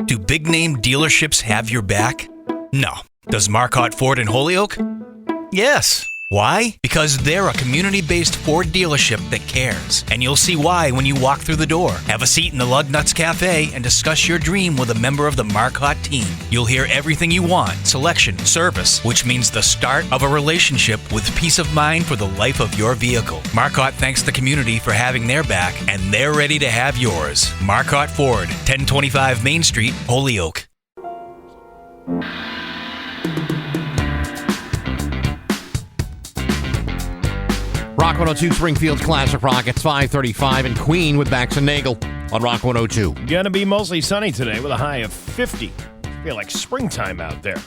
Do big-name dealerships have your back? No. Does Marcotte Ford in Holyoke? Yes. Why? Because they're a community-based Ford dealership that cares. And you'll see why when you walk through the door. Have a seat in the Lug Nuts Cafe and discuss your dream with a member of the Marcotte team. You'll hear everything you want, selection, service, which means the start of a relationship with peace of mind for the life of your vehicle. Marcotte thanks the community for having their back, and they're ready to have yours. Marcotte Ford, 1025 Main Street, Holyoke. Rock 102, Springfield's Classic Rock. It's 5:35 in Queen with Bax and Nagle on Rock 102. Gonna be mostly sunny today with a high of 50. Feel like springtime out there.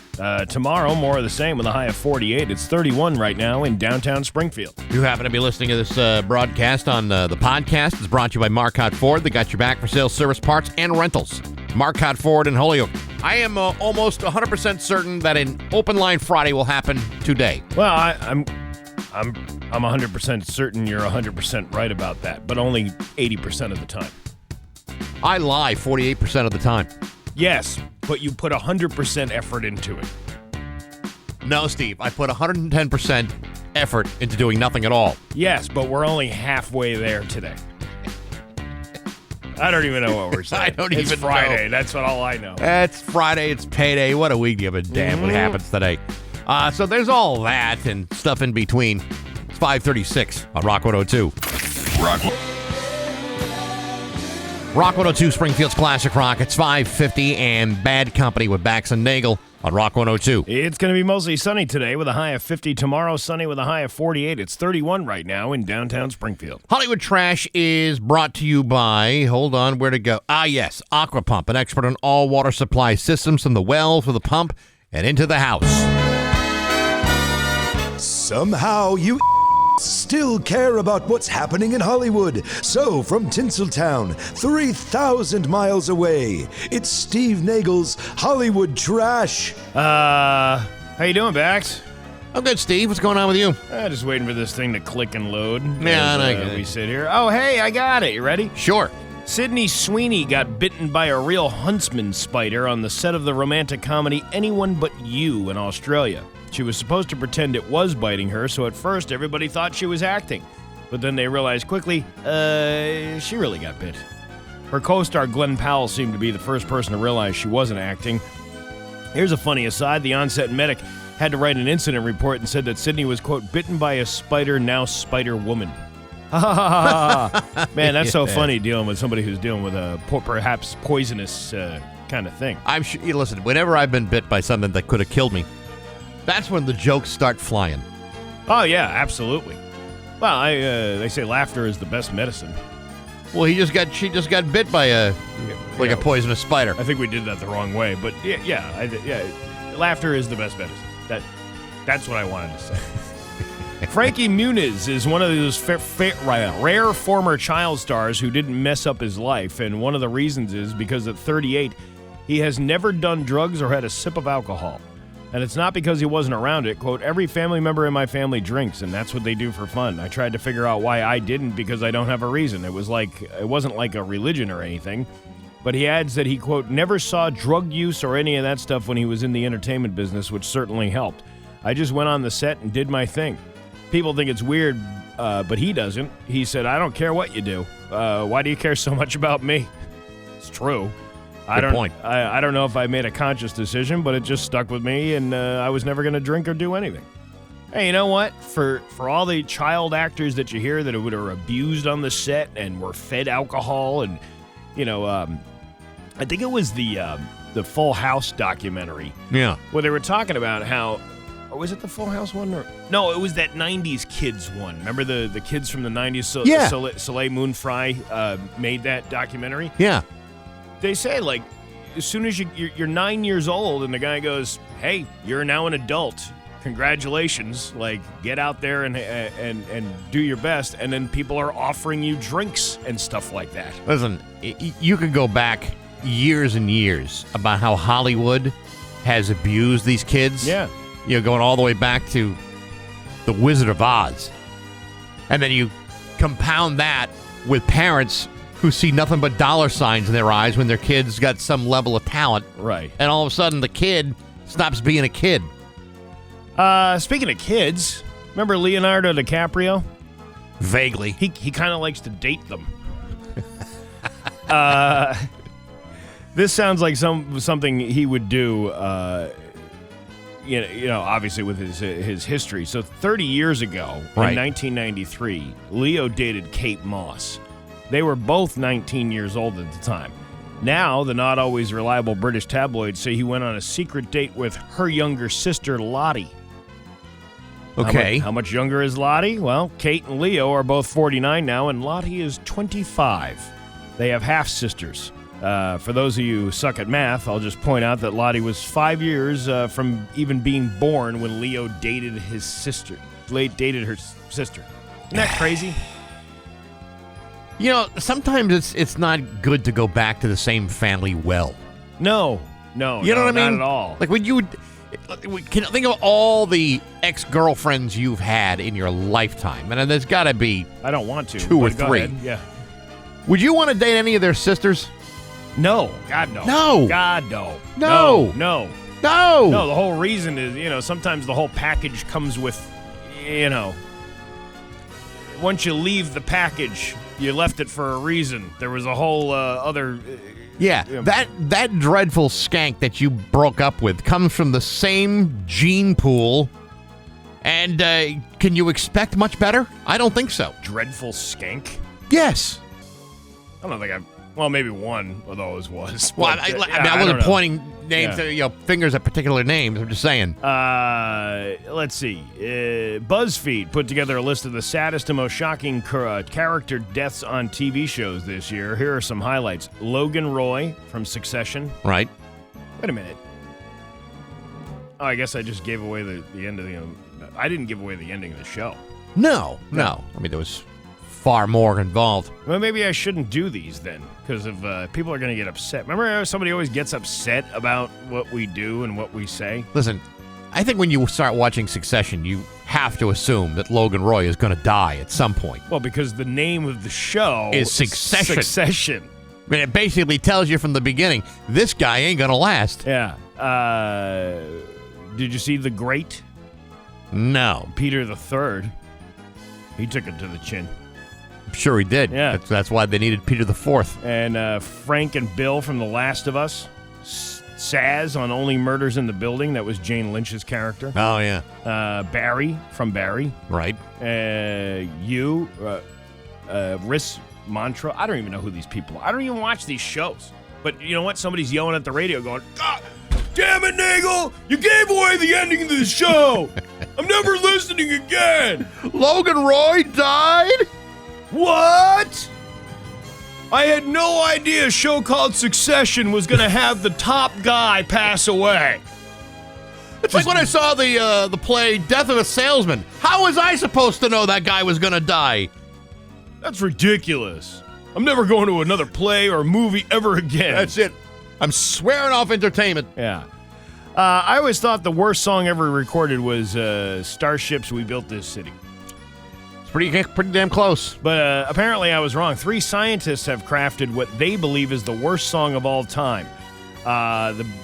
Tomorrow, more of the same with a high of 48. It's 31 right now in downtown Springfield. You happen to be listening to this broadcast on the podcast. It's brought to you by Marcotte Ford. They got your back for sales, service, parts, and rentals. Marcotte Ford in Holyoke. I am almost 100% certain that an open line Friday will happen today. Well, I'm 100% certain you're 100% right about that, but only 80% of the time. I lie 48% of the time. Yes, but you put 100% effort into it. No, Steve, I put 110% effort into doing nothing at all. Yes, but we're only halfway there today. I don't even know what we're saying. I don't it's even Friday. know. That's what all I know. It's Friday. It's payday. What a week. Give a damn what happens today. So there's all that and stuff in between. It's 5:36 on Rock 102. Rock 102, Springfield's Classic Rock. It's 5:50 and Bad Company with Bax and Nagle on Rock 102. It's going to be mostly sunny today with a high of 50. Tomorrow, sunny with a high of 48. It's 31 right now in downtown Springfield. Hollywood Trash is brought to you by, hold on, where to go? Yes, Aqua Pump, an expert on all water supply systems from the well to the pump and into the house. Somehow you still care about what's happening in Hollywood. So, from Tinseltown, 3,000 miles away, it's Steve Nagle's Hollywood Trash. How you doing, Bax? I'm good, Steve. What's going on with you? Just waiting for this thing to click and load. Yeah, as, I get it. we sit here. Oh, hey, I got it. You ready? Sure. Sydney Sweeney got bitten by a real huntsman spider on the set of the romantic comedy Anyone But You in Australia. She was supposed to pretend it was biting her, so at first everybody thought she was acting. But then they realized quickly, she really got bit. Her co-star Glenn Powell seemed to be the first person to realize she wasn't acting. Here's a funny aside. The on-set medic had to write an incident report and said that Sydney was, quote, bitten by a spider, now spider woman. Man, that's so funny dealing with somebody who's dealing with a perhaps poisonous kind of thing. I'm sure. Listen, whenever I've been bit by something that could have killed me, that's when the jokes start flying. Oh, yeah, absolutely. Well, they say laughter is the best medicine. Well, she just got bit by a poisonous spider. I think we did that the wrong way, but yeah, laughter is the best medicine. That's what I wanted to say. Frankie Muniz is one of those rare former child stars who didn't mess up his life, and one of the reasons is because at 38, he has never done drugs or had a sip of alcohol. And it's not because he wasn't around it. Quote, every family member in my family drinks, and that's what they do for fun. I tried to figure out why I didn't because I don't have a reason. It wasn't like a religion or anything. But he adds that he, quote, never saw drug use or any of that stuff when he was in the entertainment business, which certainly helped. I just went on the set and did my thing. People think it's weird, but he doesn't. He said, I don't care what you do. Why do you care so much about me? It's true. Good point. I don't know if I made a conscious decision, but it just stuck with me, and I was never going to drink or do anything. Hey, you know what? For all the child actors that you hear that are abused on the set and were fed alcohol, and I think it was the Full House documentary. Yeah, where they were talking about how. Or was it the Full House one? No, it was that 90s Kids one. Remember the kids from the 90s? Soleil Moon Frye made that documentary. Yeah. They say, like, as soon as you're 9 years old and the guy goes, hey, you're now an adult. Congratulations. Like, get out there and do your best. And then people are offering you drinks and stuff like that. Listen, you could go back years and years about how Hollywood has abused these kids. Yeah. Going all the way back to The Wizard of Oz. And then you compound that with parents who see nothing but dollar signs in their eyes when their kid's got some level of talent. Right. And all of a sudden, the kid stops being a kid. Speaking of kids, remember Leonardo DiCaprio? Vaguely. He kind of likes to date them. This sounds like something he would do. Obviously with his history. So 30 years ago, right. In 1993, Leo dated Kate Moss. They were both 19 years old at the time. Now, the not always reliable British tabloids say he went on a secret date with her younger sister, Lottie. Okay. How much younger is Lottie? Well, Kate and Leo are both 49 now, and Lottie is 25. They have half-sisters. For those of you who suck at math, I'll just point out that Lottie was 5 years from even being born when Leo dated his sister. Dated her sister. Isn't that crazy? You know, sometimes it's not good to go back to the same family well. No, you know what I mean? Not at all. Like when you can think of all the ex-girlfriends you've had in your lifetime, and there's got to be I don't want to. 2 or but go 3. ahead. Yeah. Would you want to date any of their sisters? No. God, no. No. God, no. No. No. No. No, the whole reason is, sometimes the whole package comes with, once you leave the package, you left it for a reason. There was a whole other... Yeah, that dreadful skank that you broke up with comes from the same gene pool, and can you expect much better? I don't think so. Dreadful skank? Yes. I don't think maybe one of those was. Well, I wasn't pointing names, fingers at particular names. I'm just saying. Let's see. BuzzFeed put together a list of the saddest and most shocking character deaths on TV shows this year. Here are some highlights. Logan Roy from Succession. Right. Wait a minute. Oh, I guess I just gave away the end of the... I didn't give away the ending of the show. No. I mean, there was far more involved. Well, maybe I shouldn't do these then, because of people are going to get upset. Remember how somebody always gets upset about what we do and what we say? Listen, I think when you start watching Succession, you have to assume that Logan Roy is going to die at some point. Well, because the name of the show is Succession. Succession. I mean, it basically tells you from the beginning, this guy ain't going to last. Yeah. Did you see The Great? No. Peter III. He took it to the chin. I'm sure he did. Yeah. That's why they needed Peter IV. And Frank and Bill from The Last of Us. Saz on Only Murders in the Building. That was Jane Lynch's character. Oh, yeah. Barry from Barry. Right. Riss Mantra. I don't even know who these people are. I don't even watch these shows. But you know what? Somebody's yelling at the radio going, God damn it, Nagle! You gave away the ending of the show! I'm never listening again! Logan Roy died? What? I had no idea a show called Succession was going to have the top guy pass away. It's like when I saw the play Death of a Salesman. How was I supposed to know that guy was going to die? That's ridiculous. I'm never going to another play or movie ever again. That's it. I'm swearing off entertainment. Yeah. I always thought the worst song ever recorded was Starships We Built This City. Pretty damn close. But apparently I was wrong. 3 scientists have crafted what they believe is the worst song of all time.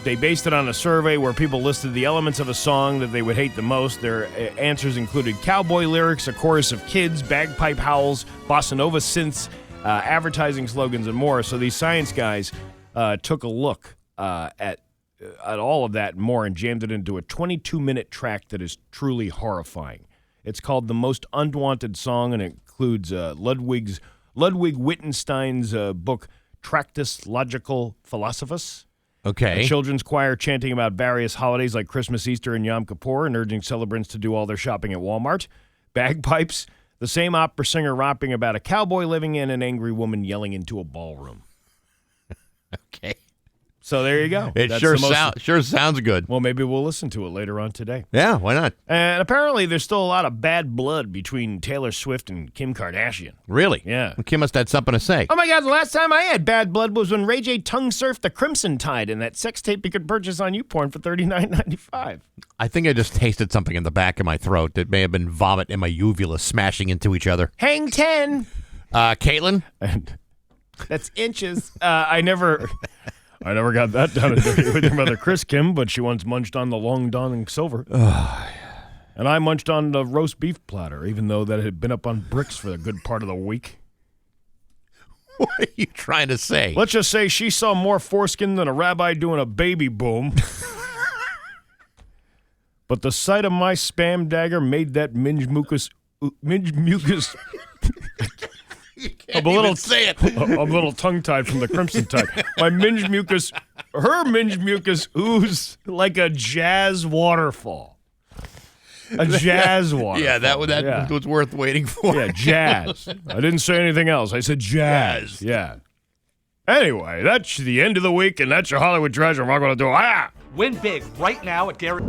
They based it on a survey where people listed the elements of a song that they would hate the most. Their answers included cowboy lyrics, a chorus of kids, bagpipe howls, bossa nova synths, advertising slogans, and more. So these science guys took a look at all of that and more and jammed it into a 22-minute track that is truly horrifying. It's called The Most Unwanted Song, and it includes Ludwig Wittgenstein's book Tractus Logical Philosophus. Okay. A children's choir chanting about various holidays like Christmas, Easter, and Yom Kippur and urging celebrants to do all their shopping at Walmart. Bagpipes. The same opera singer rapping about a cowboy living in an angry woman yelling into a ballroom. Okay. So there you go. It sure sounds good. Well, maybe we'll listen to it later on today. Yeah, why not? And apparently there's still a lot of bad blood between Taylor Swift and Kim Kardashian. Really? Yeah. Well, Kim must have had something to say. Oh, my God. The last time I had bad blood was when Ray J tongue-surfed the Crimson Tide in that sex tape you could purchase on YouPorn for $39.95. I think I just tasted something in the back of my throat. It may have been vomit and my uvula smashing into each other. Hang 10. Caitlin? That's inches. I never got that down and dirty with your mother, Chris Kim, but she once munched on the Long Don and Silver. And I munched on the roast beef platter, even though that had been up on bricks for a good part of the week. What are you trying to say? Let's just say she saw more foreskin than a rabbi doing a baby boom. But the sight of my spam dagger made that minge mucus. I'm a little say it. I'm a little tongue-tied from the Crimson Tide. My minge mucus oozed like a jazz waterfall. A jazz waterfall. Yeah, that was worth waiting for. Yeah, jazz. I didn't say anything else. I said jazz. Yeah. Anyway, that's the end of the week, and that's your Hollywood treasure. We're going to do Win big right now at Gary.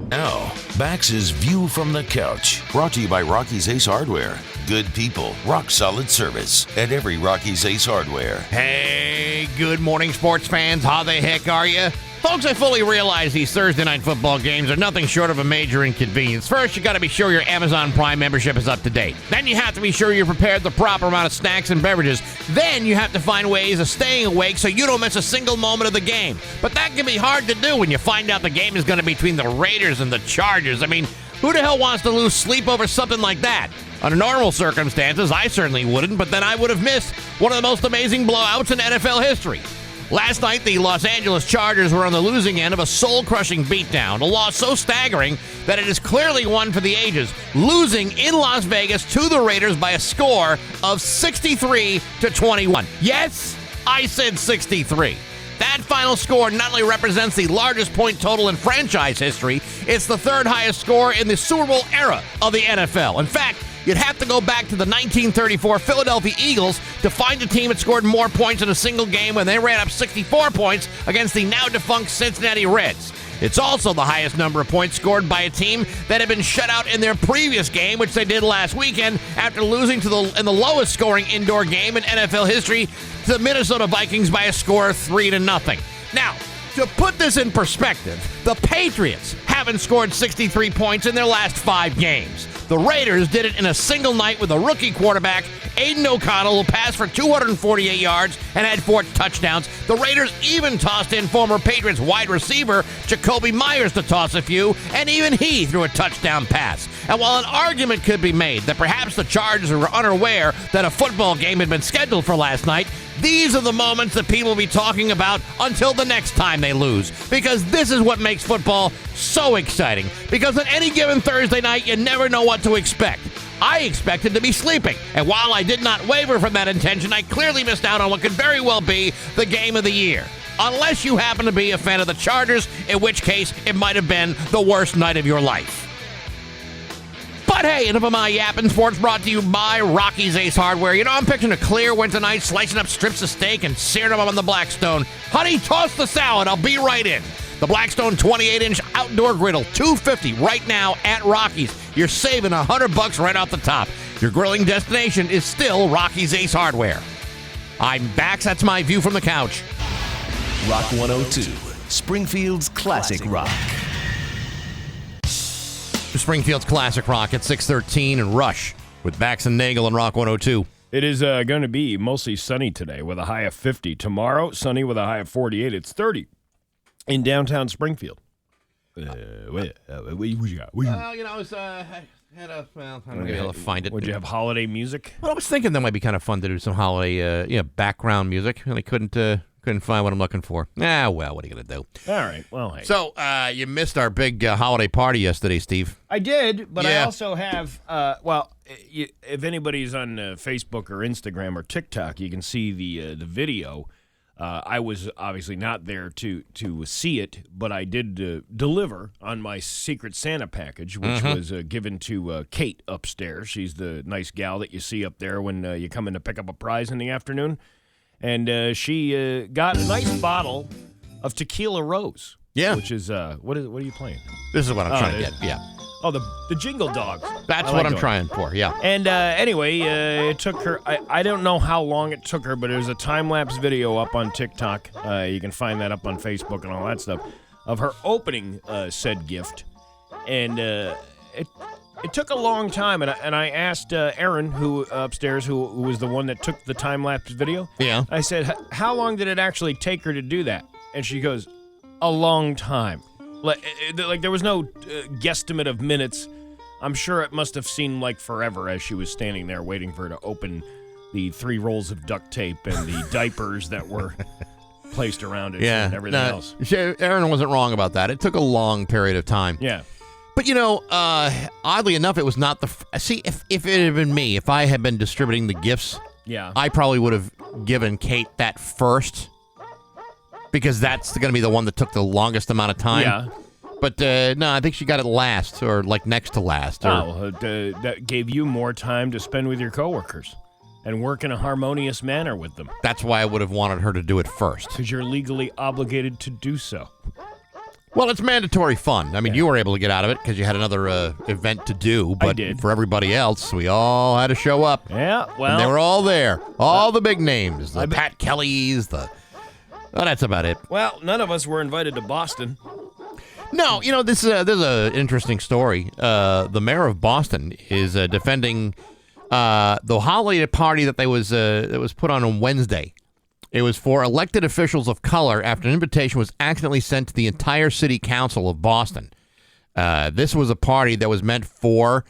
Now, Bax's View from the Couch, brought to you by Rocky's Ace Hardware. Good people, rock solid service at every Rocky's Ace Hardware. Hey, good morning, sports fans. How the heck are you? Folks, I fully realize these Thursday night football games are nothing short of a major inconvenience. First, you got to be sure your Amazon Prime membership is up to date. Then you have to be sure you're prepared the proper amount of snacks and beverages. Then you have to find ways of staying awake so you don't miss a single moment of the game. But that can be hard to do when you find out the game is going to be between the Raiders and the Chargers. I mean, who the hell wants to lose sleep over something like that? Under normal circumstances, I certainly wouldn't, but then I would have missed one of the most amazing blowouts in NFL history. Last night, the Los Angeles Chargers were on the losing end of a soul-crushing beatdown, a loss so staggering that it is clearly one for the ages, losing in Las Vegas to the Raiders by a score of 63-21. Yes, I said 63. That final score not only represents the largest point total in franchise history, it's the third highest score in the Super Bowl era of the NFL. In fact, you'd have to go back to the 1934 Philadelphia Eagles to find a team that scored more points in a single game when they ran up 64 points against the now-defunct Cincinnati Reds. It's also the highest number of points scored by a team that had been shut out in their previous game, which they did last weekend after losing in the lowest scoring indoor game in NFL history to the Minnesota Vikings by a score of 3-0. Now, to put this in perspective, the Patriots haven't scored 63 points in their last 5 games. The Raiders did it in a single night with a rookie quarterback, Aiden O'Connell, who passed for 248 yards and had 4 touchdowns. The Raiders even tossed in former Patriots wide receiver Jacoby Myers to toss a few, and even he threw a touchdown pass. And while an argument could be made that perhaps the Chargers were unaware that a football game had been scheduled for last night, these are the moments that people will be talking about until the next time they lose. Because this is what makes football so exciting. Because on any given Thursday night, you never know what to expect. I expected to be sleeping, and while I did not waver from that intention, I clearly missed out on what could very well be the game of the year. Unless you happen to be a fan of the Chargers, in which case it might have been the worst night of your life. But hey, enough of my yapping. Sports brought to you by Rocky's Ace Hardware. You know, I'm picturing a clear winter night, slicing up strips of steak and searing them up on the Blackstone. Honey, toss the salad. I'll be right in. The Blackstone 28-inch outdoor griddle, $250 right now at Rocky's. You're saving $100 right off the top. Your grilling destination is still Rocky's Ace Hardware. I'm Bax. That's my view from the couch. Rock 102, Springfield's classic rock. Springfield's classic rock at 6:13 and Rush with Bax and Nagle and Rock 102. It is going to be mostly sunny today with a high of 50. Tomorrow, sunny with a high of 48. It's 30 in downtown Springfield. What you got? Well, you know, I don't know be able to find it. Would you have holiday music? Well, I was thinking that might be kind of fun to do some holiday, background music, and I couldn't find what I'm looking for. Well, what are you going to do? All right, well, hey. So, you missed our big holiday party yesterday, Steve. I did, but I Yeah. also have, if anybody's on Facebook or Instagram or TikTok, you can see the video. I was obviously not there to see it, but I did deliver on my Secret Santa package, which was given to Kate upstairs. She's the nice gal that you see up there when you come in to pick up a prize in the afternoon. And she got a nice bottle of Tequila Rose. Yeah. Which is, what are you playing? This is what I'm trying to get, yeah. Oh, the Jingle Dogs. That's I what like I'm those. trying for, yeah. And anyway, it took her, I don't know how long it took her, but there's a time-lapse video up on TikTok. You can find that up on Facebook and all that stuff, of her opening said gift. And it It took a long time, and I asked Erin, who upstairs, who was the one that took the time-lapse video. Yeah. I said, how long did it actually take her to do that? And she goes, a long time. Like there was no guesstimate of minutes. I'm sure it must have seemed like forever as she was standing there waiting for her to open the 3 rolls of duct tape and the diapers that were placed around it and everything else. Erin wasn't wrong about that. It took a long period of time. Yeah. But, oddly enough, it was not see, if it had been me, if I had been distributing the gifts, I probably would have given Kate that first because that's going to be the one that took the longest amount of time. Yeah. But, no, I think she got it last or, next to last. That gave you more time to spend with your coworkers and work in a harmonious manner with them. That's why I would have wanted her to do it first. Because you're legally obligated to do so. Well, it's mandatory fun. I mean, you were able to get out of it because you had another event to do. But I did. For everybody else, we all had to show up. Yeah, well. And they were all there. All the big names. The Pat Kellys, that's about it. Well, none of us were invited to Boston. No, this is an interesting story. The mayor of Boston is defending the holiday party that was put on Wednesday. It was for elected officials of color after an invitation was accidentally sent to the entire city council of Boston. This was a party that was meant for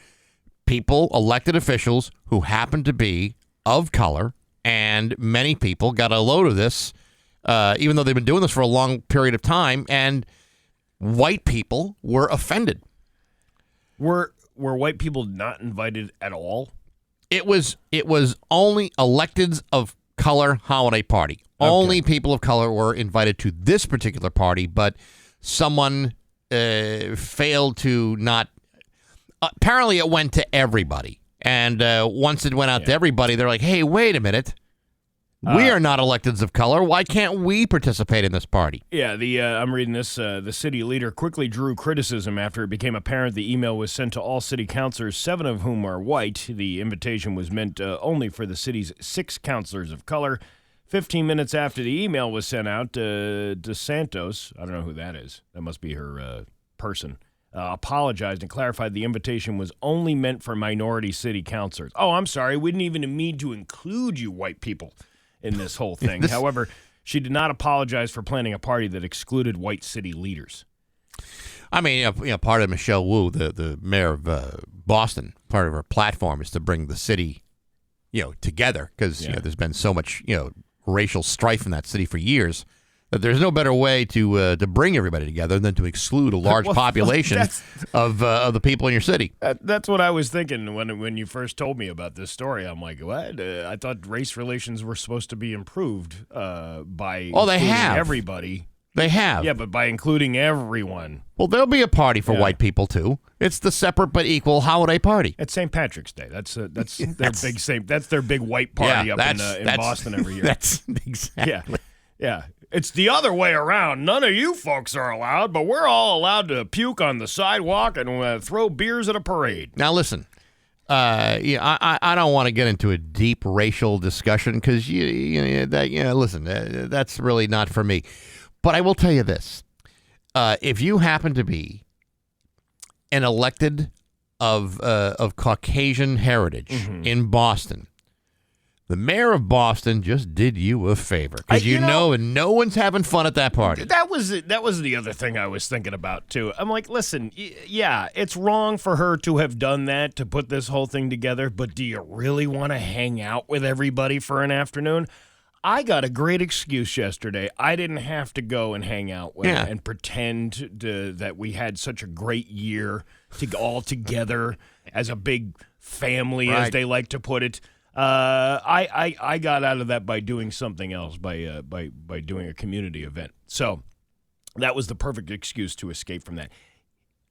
people, elected officials, who happened to be of color, and many people got a load of this, even though they've been doing this for a long period of time, and white people were offended. Were white people not invited at all? It was only electeds of color holiday party. Okay. Only people of color were invited to this particular party, but someone failed to not. Apparently, it went to everybody, and once it went out to everybody, they're like, "Hey, wait a minute. We are not electeds of color. Why can't we participate in this party?" Yeah, I'm reading this. The city leader quickly drew criticism after it became apparent the email was sent to all city councilors, 7 of whom are white. The invitation was meant only for the city's 6 councilors of color. 15 minutes after the email was sent out, DeSantos, I don't know who that is. That must be her person. Apologized and clarified the invitation was only meant for minority city councilors. Oh, I'm sorry. We didn't even need to include you white people in this whole thing. However, she did not apologize for planning a party that excluded white city leaders. I mean, part of Michelle Wu, the mayor of Boston, part of her platform is to bring the city, together because there's been so much, racial strife in that city for years that there's no better way to bring everybody together than to exclude a large population of the people in your city. That's what I was thinking when you first told me about this story. I'm like, what? I thought race relations were supposed to be improved by they have everybody. They have. Yeah, but by including everyone. Well, there'll be a party for white people too. It's the separate but equal holiday party. It's St. Patrick's Day. That's their big That's their big white party up in Boston every year. That's exactly. Yeah. It's the other way around. None of you folks are allowed, but we're all allowed to puke on the sidewalk and throw beers at a parade. Now, listen, I don't want to get into a deep racial discussion because listen, that's really not for me. But I will tell you this: if you happen to be an elected of Caucasian heritage in Boston. The mayor of Boston just did you a favor because and no one's having fun at that party. That was the other thing I was thinking about too. I'm like, listen, yeah, it's wrong for her to have done that to put this whole thing together. But do you really want to hang out with everybody for an afternoon? I got a great excuse yesterday. I didn't have to go and hang out with and pretend that we had such a great year all together as a big family, as they like to put it. I got out of that by doing something else, by doing a community event. So that was the perfect excuse to escape from that.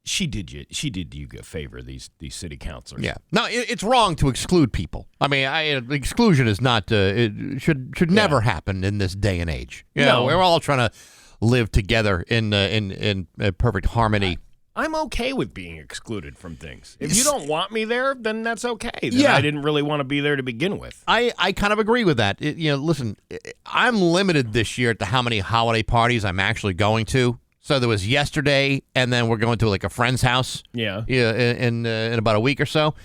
She did you a favor, these city councilors. Yeah. No, it's wrong to exclude people. I mean, exclusion is not. It should never happen in this day and age. No, we're all trying to live together in perfect harmony. I'm okay with being excluded from things. If you don't want me there, then that's okay. Then I didn't really want to be there to begin with. I kind of agree with that. Listen, I'm limited this year to how many holiday parties I'm actually going to. So there was yesterday, and then we're going to like a friend's house. Yeah. In about a week or so.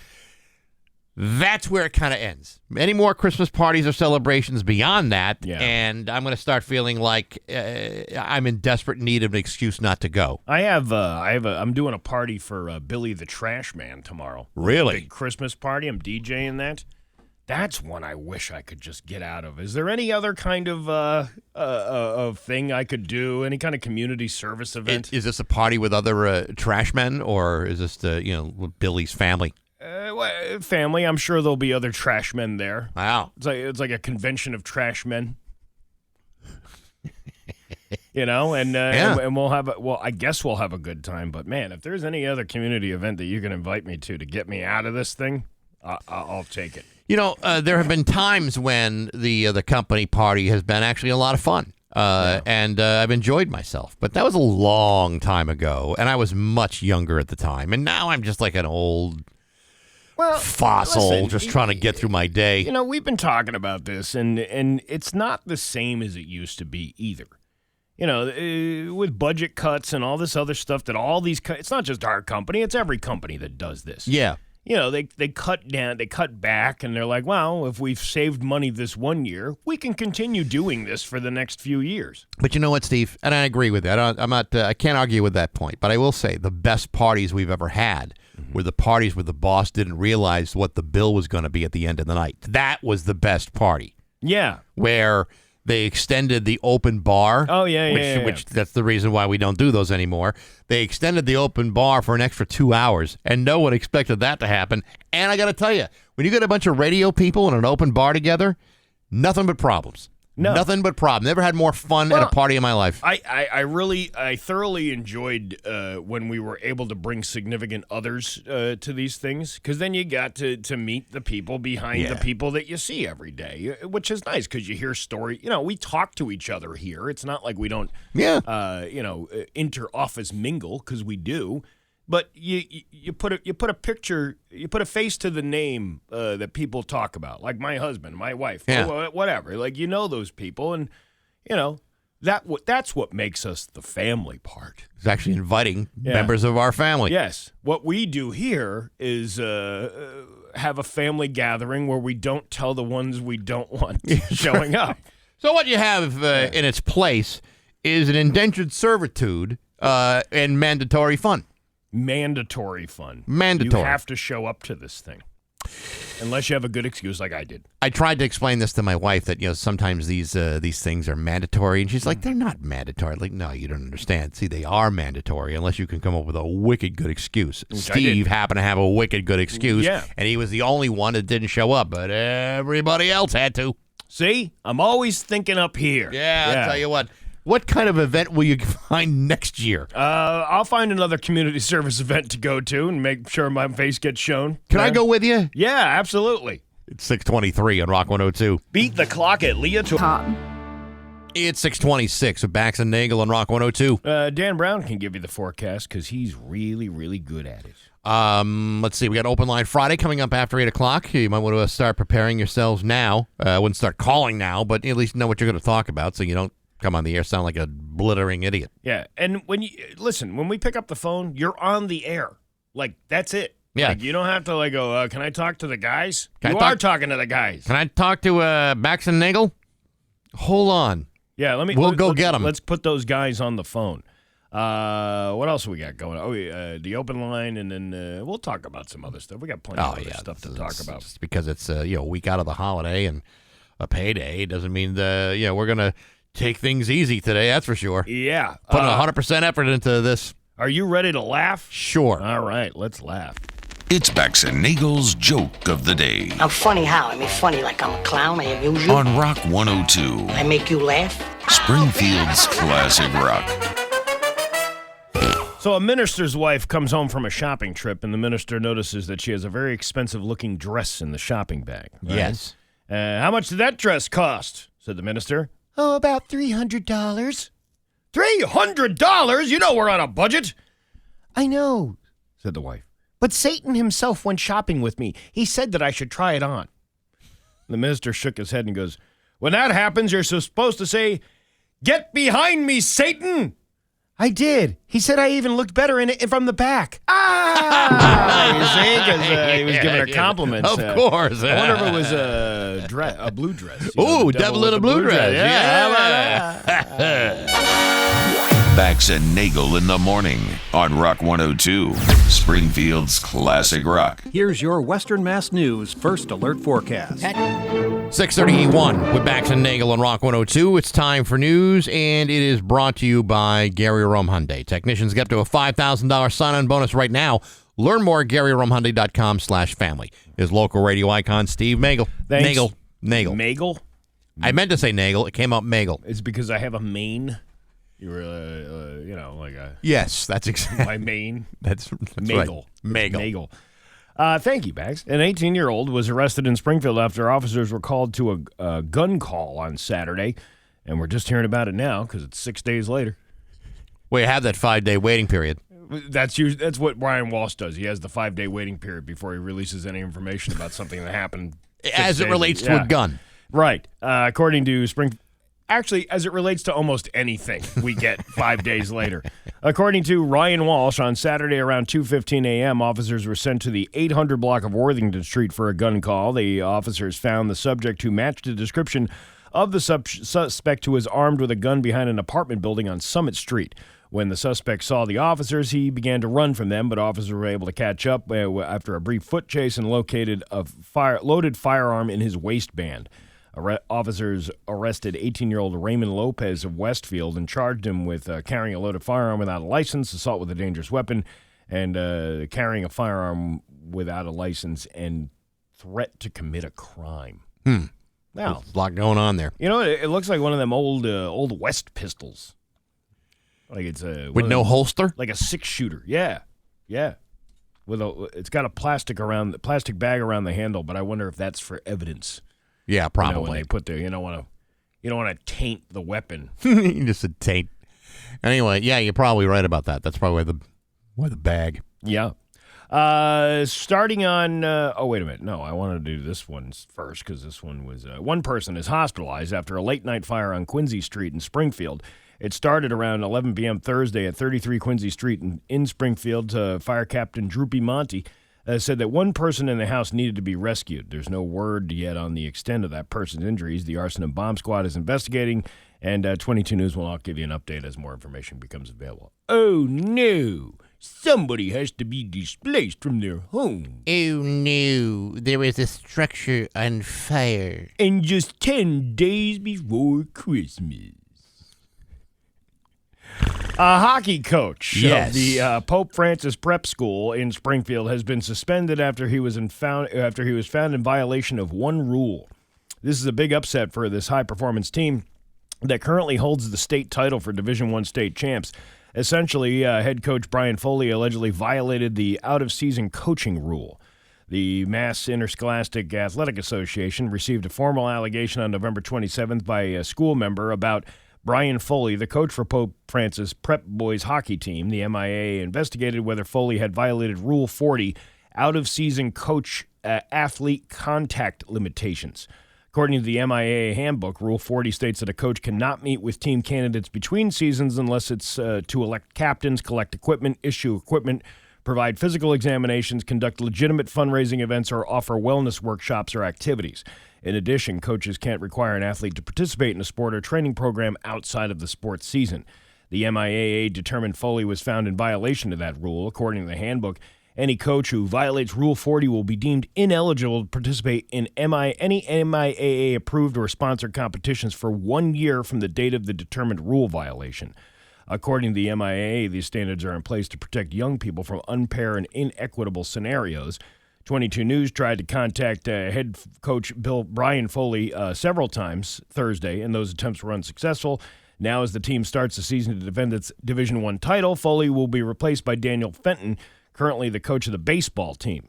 That's where it kind of ends. Any more Christmas parties or celebrations beyond that, and I'm going to start feeling like I'm in desperate need of an excuse not to go. I'm doing a party for Billy the Trash Man tomorrow. Really? Big Christmas party. I'm DJing that. That's one I wish I could just get out of. Is there any other kind of thing I could do? Any kind of community service event? Is this a party with other trash men, or is this Billy's family? Family. I'm sure there'll be other trash men there. Wow. It's like a convention of trash men. And we'll have I guess we'll have a good time. But man, if there's any other community event that you can invite me to get me out of this thing, I'll take it. There have been times when the company party has been actually a lot of fun. And I've enjoyed myself. But that was a long time ago, and I was much younger at the time. And now I'm just like an old fossil just trying to get through my day. We've been talking about this, and it's not the same as it used to be either. With budget cuts and all this other stuff that all these it's not just our company, it's every company that does this. Yeah. They cut down, they cut back, and they're like, well, if we've saved money this one year, we can continue doing this for the next few years. But you know what, Steve? And I agree with that. I can't argue with that point. But I will say the best parties we've ever had were the parties where the boss didn't realize what the bill was going to be at the end of the night. That was the best party. Yeah. Where they extended the open bar. Oh, yeah. Which that's the reason why we don't do those anymore. They extended the open bar for an extra 2 hours, and no one expected that to happen. And I got to tell you, when you get a bunch of radio people in an open bar together, nothing but problems. No. Nothing but problems. Never had more fun at a party in my life. I thoroughly enjoyed when we were able to bring significant others to these things, because then you got to meet the people behind the people that you see every day, which is nice because you hear story. We talk to each other here. It's not like we don't, inter-office mingle, because we do. But you put a picture, you put a face to the name that people talk about, like my husband, my wife, whatever. Like those people, and that's what makes us the family part. It's actually inviting members of our family. Yes, what we do here is have a family gathering where we don't tell the ones we don't want showing up. So what you have in its place is an indentured servitude and mandatory fun. Mandatory fun. Mandatory. You have to show up to this thing. Unless you have a good excuse like I did. I tried to explain this to my wife that, sometimes these things are mandatory. And she's like, they're not mandatory. Like, no, you don't understand. See, they are mandatory unless you can come up with a wicked good excuse. Steve happened to have a wicked good excuse. Yeah. And he was the only one that didn't show up. But everybody else had to. See? I'm always thinking up here. Yeah, I'll tell you what. What kind of event will you find next year? I'll find another community service event to go to and make sure my face gets shown. Can I go with you? Yeah, absolutely. It's 6:23 on Rock 102. Beat the clock at Leah. It's 6:26 with Bax and Nagle on Rock 102. Dan Brown can give you the forecast because he's really, really good at it. Let's see. We got Open Line Friday coming up after 8 o'clock. You might want to start preparing yourselves now. I wouldn't start calling now, but at least know what you're going to talk about so you don't come on the air sound like a blithering idiot. Yeah, and when we pick up the phone, you're on the air. Like, that's it. Yeah. Like, you don't have to, go, can I talk to the guys? You are talking to the guys. Can I talk to Bax and Nagle? Hold on. Yeah, We'll go get them. Let's put those guys on the phone. What else we got going? The open line, and then we'll talk about some other stuff. We got plenty of other stuff to talk about. Just because it's a week out of the holiday and a payday doesn't mean we're going to take things easy today, that's for sure. Yeah. Putting 100% effort into this. Are you ready to laugh? Sure. All right, let's laugh. It's Bax and Nagle's Joke of the Day. I'm funny how? I mean, funny like I'm a clown, I amuse you. On Rock 102. I make you laugh. Springfield's classic rock. So a minister's wife comes home from a shopping trip, and the minister notices that she has a very expensive-looking dress in the shopping bag. Right? Yes. How much did that dress cost? Said the minister. Oh, about $300. $300? You know we're on a budget. I know, said the wife. But Satan himself went shopping with me. He said that I should try it on. The minister shook his head and goes, when that happens, you're supposed to say, get behind me, Satan. I did. He said I even looked better in it from the back. Ah! You see? Because he was giving her compliments. Of course. I wonder if it was a blue dress. Ooh, devil in a blue dress. Yeah. Bax and Nagle in the morning on Rock 102, Springfield's classic rock. Here's your Western Mass News First Alert Forecast. 6:31 with Bax and Nagle on Rock 102. It's time for news, and it is brought to you by Gary Rome Hyundai. Technicians get up to a $5,000 sign-on bonus right now. Learn more at GaryRomeHyundai.com/family. His local radio icon, Steve Nagle. Thanks. Nagle. Magle? I meant to say Nagle. It came out Magle. It's because I have a mane. You were, like a... Yes, that's exactly. My mane. That's Magle. Right. Magle. Thank you, Bax. An 18-year-old was arrested in Springfield after officers were called to a gun call on Saturday, and we're just hearing about it now because it's 6 days later. We have that 5-day waiting period. That's what Brian Walsh does. He has the 5-day waiting period before he releases any information about something that happened. As it relates to a gun. Right. According to Actually, as it relates to almost anything, we get 5 days later. According to Ryan Walsh, on Saturday around 2:15 a.m., officers were sent to the 800 block of Worthington Street for a gun call. The officers found the subject who matched the description of the suspect who was armed with a gun behind an apartment building on Summit Street. When the suspect saw the officers, he began to run from them, but officers were able to catch up after a brief foot chase and located a loaded firearm in his waistband. Officers arrested 18-year-old Raymond Lopez of Westfield and charged him with carrying a loaded firearm without a license, assault with a dangerous weapon, and carrying a firearm without a license and threat to commit a crime. Now, there's a lot going on there. You know, it looks like one of them old West pistols. Like it's with no holster, like a 6-shooter. Yeah. It's got a plastic bag around the handle, but I wonder if that's for evidence. Yeah, probably. You know, when they put there, you don't want to taint the weapon. Just a taint. Anyway, yeah, you're probably right about that. That's probably why the bag. Yeah. Starting on. Wait a minute. No, I want to do this one first because this one was. One person is hospitalized after a late night fire on Quincy Street in Springfield. It started around 11 p.m. Thursday at 33 Quincy Street in Springfield. Fire Captain Droopy Monty said that one person in the house needed to be rescued. There's no word yet on the extent of that person's injuries. The arson and bomb squad is investigating, and 22 News will not give you an update as more information becomes available. Oh, no. Somebody has to be displaced from their home. Oh, no. There is a structure on fire. And just 10 days before Christmas. A hockey coach of the Pope Francis Prep School in Springfield has been suspended after he was found in violation of one rule. This is a big upset for this high-performance team that currently holds the state title for Division I state champs. Essentially, head coach Brian Foley allegedly violated the out-of-season coaching rule. The Mass Interscholastic Athletic Association received a formal allegation on November 27th by a school member about Brian Foley, the coach for Pope Francis Prep Boys hockey team. The MIAA investigated whether Foley had violated Rule 40, out-of-season coach athlete contact limitations. According to the MIAA handbook, Rule 40 states that a coach cannot meet with team candidates between seasons unless it's to elect captains, collect equipment, issue equipment, provide physical examinations, conduct legitimate fundraising events, or offer wellness workshops or activities. In addition, coaches can't require an athlete to participate in a sport or training program outside of the sports season. The MIAA determined Foley was found in violation of that rule. According to the handbook, any coach who violates Rule 40 will be deemed ineligible to participate in any MIAA-approved or sponsored competitions for 1 year from the date of the determined rule violation. According to the MIAA, these standards are in place to protect young people from unfair and inequitable scenarios. 22 News tried to contact head coach Brian Foley several times Thursday, and those attempts were unsuccessful. Now, as the team starts the season to defend its Division I title, Foley will be replaced by Daniel Fenton, currently the coach of the baseball team.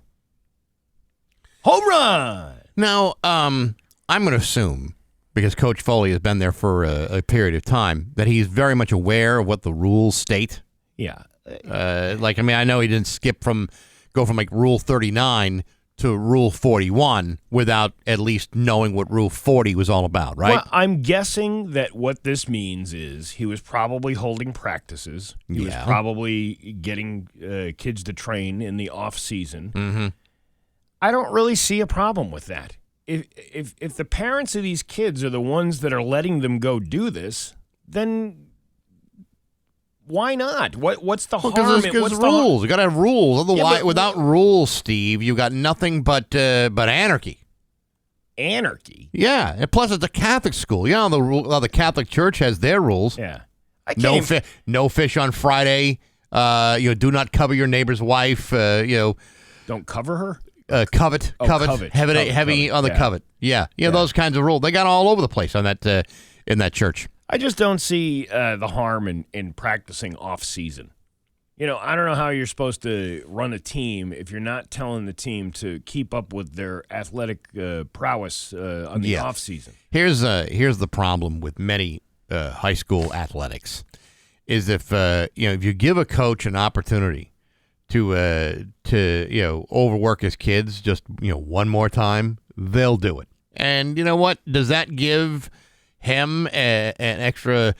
Home run! Now, I'm going to assume, because Coach Foley has been there for a period of time, that he's very much aware of what the rules state. Yeah. I know he didn't go from like Rule 39 to Rule 41 without at least knowing what Rule 40 was all about, right? Well, I'm guessing that what this means is he was probably holding practices. He was probably getting kids to train in the off season. Mm-hmm. I don't really see a problem with that. If the parents of these kids are the ones that are letting them go do this, then why not? What's the harm? Because rules. You got to have rules. Otherwise, without rules, Steve, you got nothing but anarchy. Anarchy? Yeah. And plus, it's a Catholic school. You know, the Catholic Church has their rules. Yeah. No fish on Friday. Do not cover your neighbor's wife. Don't cover her. Covet. Heavy on the covet. Yeah. Those kinds of rules. They got all over the place on that in that church. I just don't see the harm in practicing off season. I don't know how you're supposed to run a team if you're not telling the team to keep up with their athletic prowess on the off season. Here's the problem with many high school athletics is if you give a coach an opportunity to overwork his kids just one more time, they'll do it. And you know what? Does that give him an extra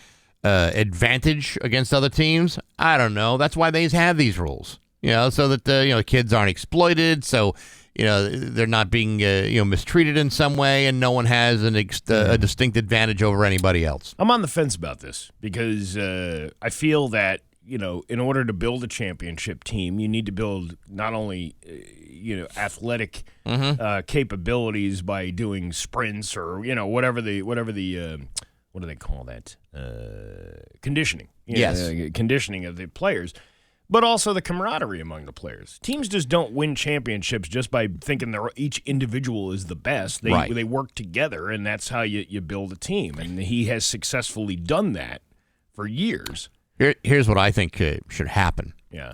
advantage against other teams? I don't know. That's why they have these rules, so that kids aren't exploited, so they're not being mistreated in some way, and no one has a distinct advantage over anybody else. I'm on the fence about this because I feel that in order to build a championship team, you need to build not only athletic capabilities by doing sprints or whatever the what do they call that, conditioning? Conditioning of the players, but also the camaraderie among the players. Teams just don't win championships just by thinking each individual is the best. They work together, and that's how you build a team. And he has successfully done that for years. Here's what I think should happen. Yeah.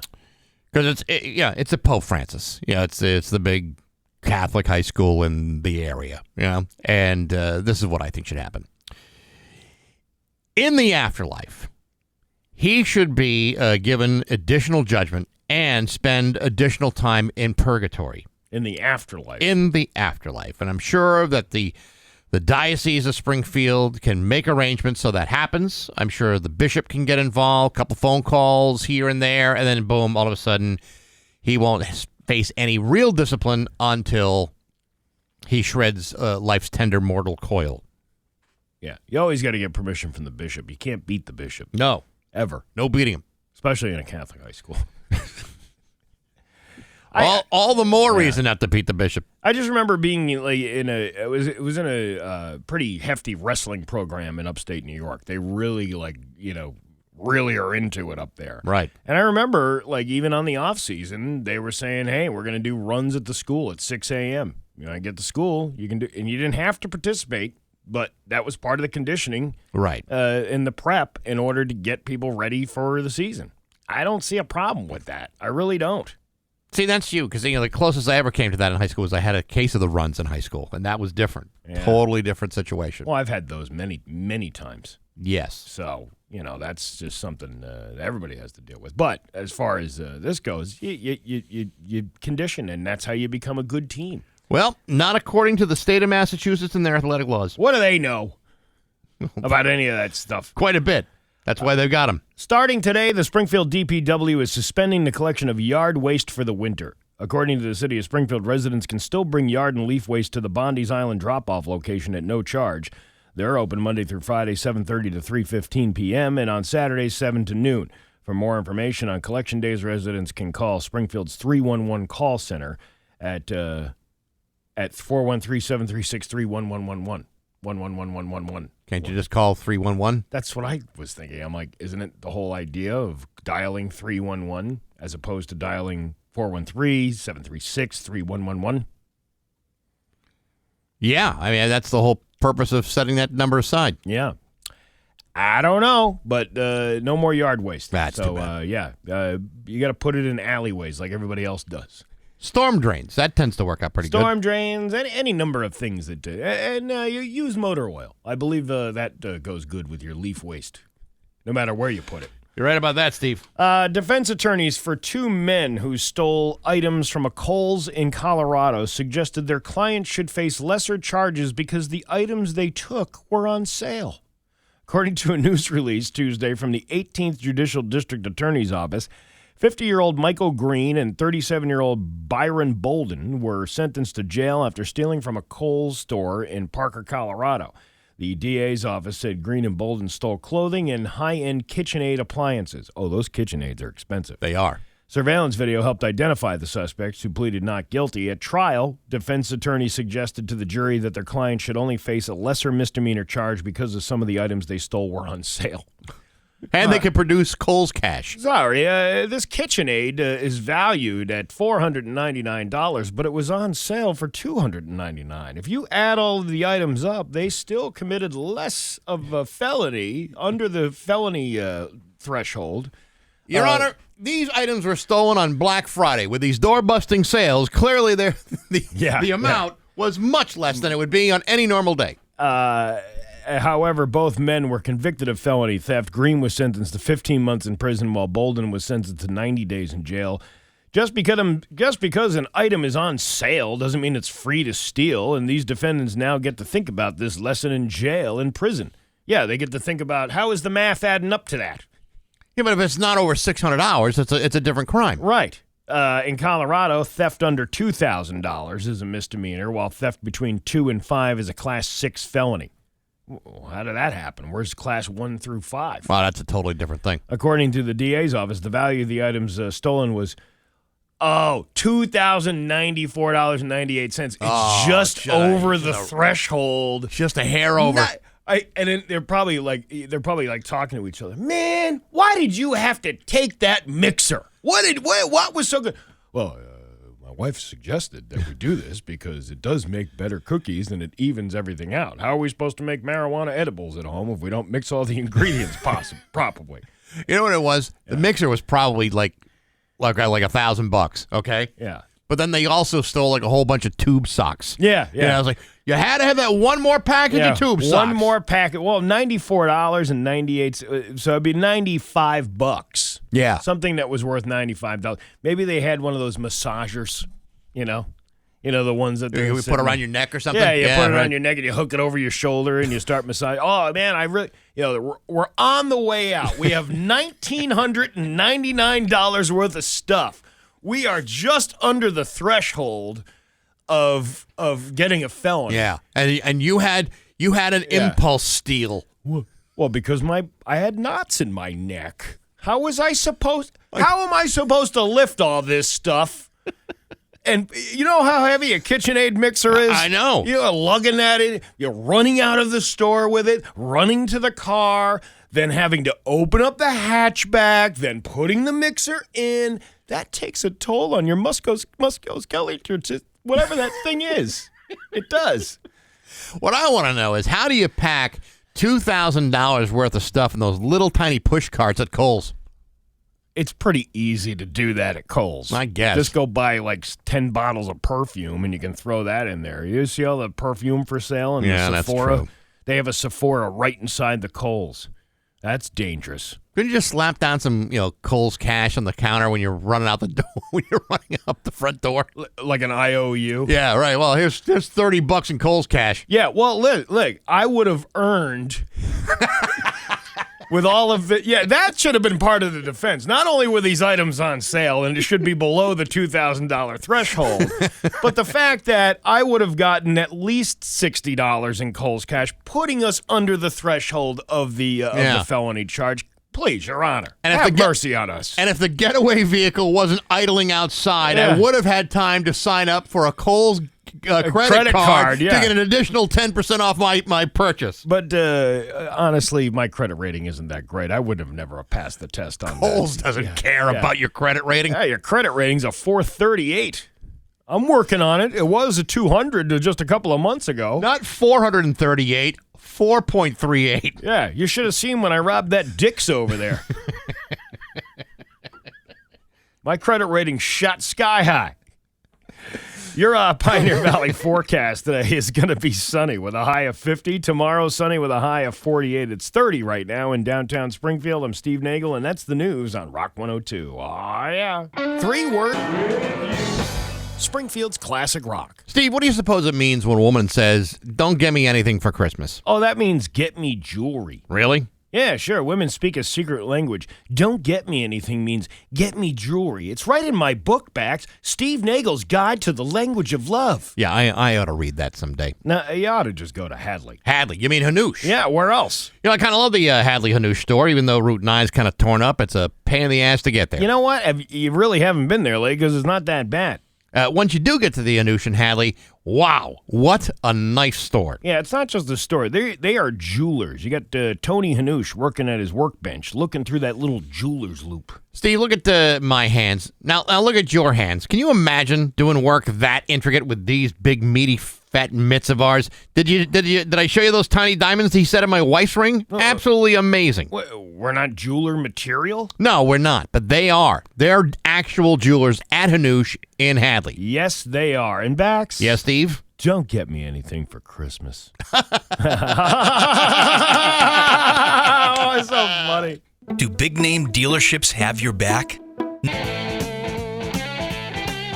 Because it's at Pope Francis. It's the big Catholic high school in the area. And this is what I think should happen. In the afterlife, he should be given additional judgment and spend additional time in purgatory. In the afterlife. In the afterlife, and I'm sure that the Diocese of Springfield can make arrangements so that happens. I'm sure the bishop can get involved, a couple phone calls here and there, and then boom, all of a sudden, he won't face any real discipline until he shreds life's tender mortal coil. Yeah, you always got to get permission from the bishop. You can't beat the bishop. No. Ever. No beating him. Especially in a Catholic high school. All the more reason not to beat the bishop. I just remember being it was in a pretty hefty wrestling program in upstate New York. They really really are into it up there. Right. And I remember even on the off season, they were saying, "Hey, we're going to do runs at the school at 6 a.m. I get to school, you can do," and you didn't have to participate, but that was part of the conditioning, right? In the prep in order to get people ready for the season. I don't see a problem with that. I really don't. See, that's you, because the closest I ever came to that in high school was I had a case of the runs in high school, and that was different. Yeah. Totally different situation. Well, I've had those many, many times. Yes. So, that's just something that everybody has to deal with. But as far as this goes, you condition, and that's how you become a good team. Well, not according to the state of Massachusetts and their athletic laws. What do they know about any of that stuff? Quite a bit. That's why they've got them. Starting today, the Springfield DPW is suspending the collection of yard waste for the winter. According to the city of Springfield, residents can still bring yard and leaf waste to the Bondi's Island drop-off location at no charge. They're open Monday through Friday, 7:30 to 3:15 p.m., and on Saturdays, 7 to noon. For more information on collection days, residents can call Springfield's 311 call center at 413-736-3111. 11111. Can't you just call 311? That's what I was thinking. I'm like, isn't it the whole idea of dialing 311 as opposed to dialing 413-736-3111? Yeah, I mean, that's the whole purpose of setting that number aside. Yeah. I don't know, but no more yard waste. That's too bad. You got to put it in alleyways like everybody else does. Storm drains, that tends to work out pretty good. Storm drains, any number of things that do. And you use motor oil. I believe that goes good with your leaf waste, no matter where you put it. You're right about that, Steve. Defense attorneys for two men who stole items from a Kohl's in Colorado suggested their clients should face lesser charges because the items they took were on sale. According to a news release Tuesday from the 18th Judicial District Attorney's Office, 50-year-old Michael Green and 37-year-old Byron Bolden were sentenced to jail after stealing from a Kohl's store in Parker, Colorado. The DA's office said Green and Bolden stole clothing and high-end KitchenAid appliances. Oh, those KitchenAids are expensive. They are. Surveillance video helped identify the suspects who pleaded not guilty. At trial, defense attorneys suggested to the jury that their client should only face a lesser misdemeanor charge because of some of the items they stole were on sale. And they could produce Kohl's cash. Sorry, this KitchenAid is valued at $499, but it was on sale for $299. If you add all of the items up, they still committed less of a felony under the felony threshold. Your Honor, these items were stolen on Black Friday. With these door-busting sales, clearly the amount was much less than it would be on any normal day. However, both men were convicted of felony theft. Green was sentenced to 15 months in prison, while Bolden was sentenced to 90 days in jail. Just because an item is on sale doesn't mean it's free to steal, and these defendants now get to think about this lesson in jail and prison. Yeah, they get to think about how is the math adding up to that. Yeah, but if it's not over $600, it's a different crime. Right. In Colorado, theft under $2,000 is a misdemeanor, while theft between 2 and 5 is a Class 6 felony. How did that happen? Where's Class 1 through 5? Wow, that's a totally different thing. According to the DA's office, the value of the items stolen was, $2,094.98. It's just over the threshold. Just a hair over. They're probably like talking to each other. Man, why did you have to take that mixer? What was so good? Well, my wife suggested that we do this because it does make better cookies and it evens everything out. How are we supposed to make marijuana edibles at home if we don't mix all the ingredients properly? You know what it was? Yeah. The mixer was probably like $1,000. Okay. Yeah. But then they also stole like a whole bunch of tube socks. Yeah. I was like, you had to have that one more package of tube socks. One more packet. Well, $94.98. So it'd be $95. Yeah. Something that was worth $95. Maybe they had one of those massagers, the ones that you put around your neck or something. Yeah, you put it around your neck and you hook it over your shoulder and you start massaging. Oh man, I really, we're on the way out. We have $1,999 worth of stuff. We are just under the threshold of getting a felony. Yeah, and you had an impulse steal. Well, because I had knots in my neck. How am I supposed to lift all this stuff? And you know how heavy a KitchenAid mixer is? I know. You're lugging that in. You're running out of the store with it, running to the car, then having to open up the hatchback, then putting the mixer in. That takes a toll on your musculoskeletal, whatever that thing is. It does. What I want to know is how do you pack $2,000 worth of stuff in those little tiny push carts at Kohl's? It's pretty easy to do that at Kohl's. I guess. Just go buy like 10 bottles of perfume and you can throw that in there. You see all the perfume for sale in the Sephora? That's true. They have a Sephora right inside the Kohl's. That's dangerous. Couldn't you just slap down some, Kohl's cash on the counter when you're running out the door, when you're running up the front door? Like an IOU? Yeah, right. Well, here's $30 in Kohl's cash. Yeah, well, look, I would have earned with all of it. Yeah, that should have been part of the defense. Not only were these items on sale, and it should be below the $2,000 threshold, but the fact that I would have gotten at least $60 in Kohl's cash, putting us under the threshold of the felony charge. Please, Your Honor, have mercy on us. And if the getaway vehicle wasn't idling outside, I would have had time to sign up for a Kohl's credit card to get an additional 10% off my purchase. But honestly, my credit rating isn't that great. I would have never passed the test on Kohl's doesn't care about your credit rating. Yeah, your credit rating's a 438. I'm working on it. It was a 200 just a couple of months ago. Not 438. 4.38. Yeah, you should have seen when I robbed that Dick's over there. My credit rating shot sky high. Your Pioneer Valley forecast today is going to be sunny with a high of 50. Tomorrow, sunny with a high of 48. It's 30 right now in downtown Springfield. I'm Steve Nagle, and that's the news on Rock 102. Aw, yeah. 3-word. Springfield's classic rock. Steve, what do you suppose it means when a woman says, "Don't get me anything for Christmas"? Oh, that means get me jewelry. Really? Yeah, sure. Women speak a secret language. Don't get me anything means get me jewelry. It's right in my book, Bax, Steve Nagle's Guide to the Language of Love. Yeah, I ought to read that someday. Now, you ought to just go to Hadley. Hadley, you mean Hanoush? Yeah, where else? You know, I kind of love the Hadley Hanoush store, even though Route 9 is kind of torn up. It's a pain in the ass to get there. You know what? You really haven't been there lately because it's not that bad. Once you do get to the Hanoush in Hadley, wow, what a nice store. Yeah, it's not just a store. They are jewelers. You got Tony Hanoush working at his workbench, looking through that little jeweler's loop. Steve, look at my hands. Now look at your hands. Can you imagine doing work that intricate with these big, meaty, fat mitts of ours? Did I show you those tiny diamonds he said in my wife's ring? Absolutely amazing. We're not jeweler material? No, we're not, but they are. They're actual jewelers at Hanoush in Hadley. Yes, they are. And Bax? Yes, Steve? Don't get me anything for Christmas. Oh, it's so funny. Do big-name dealerships have your back?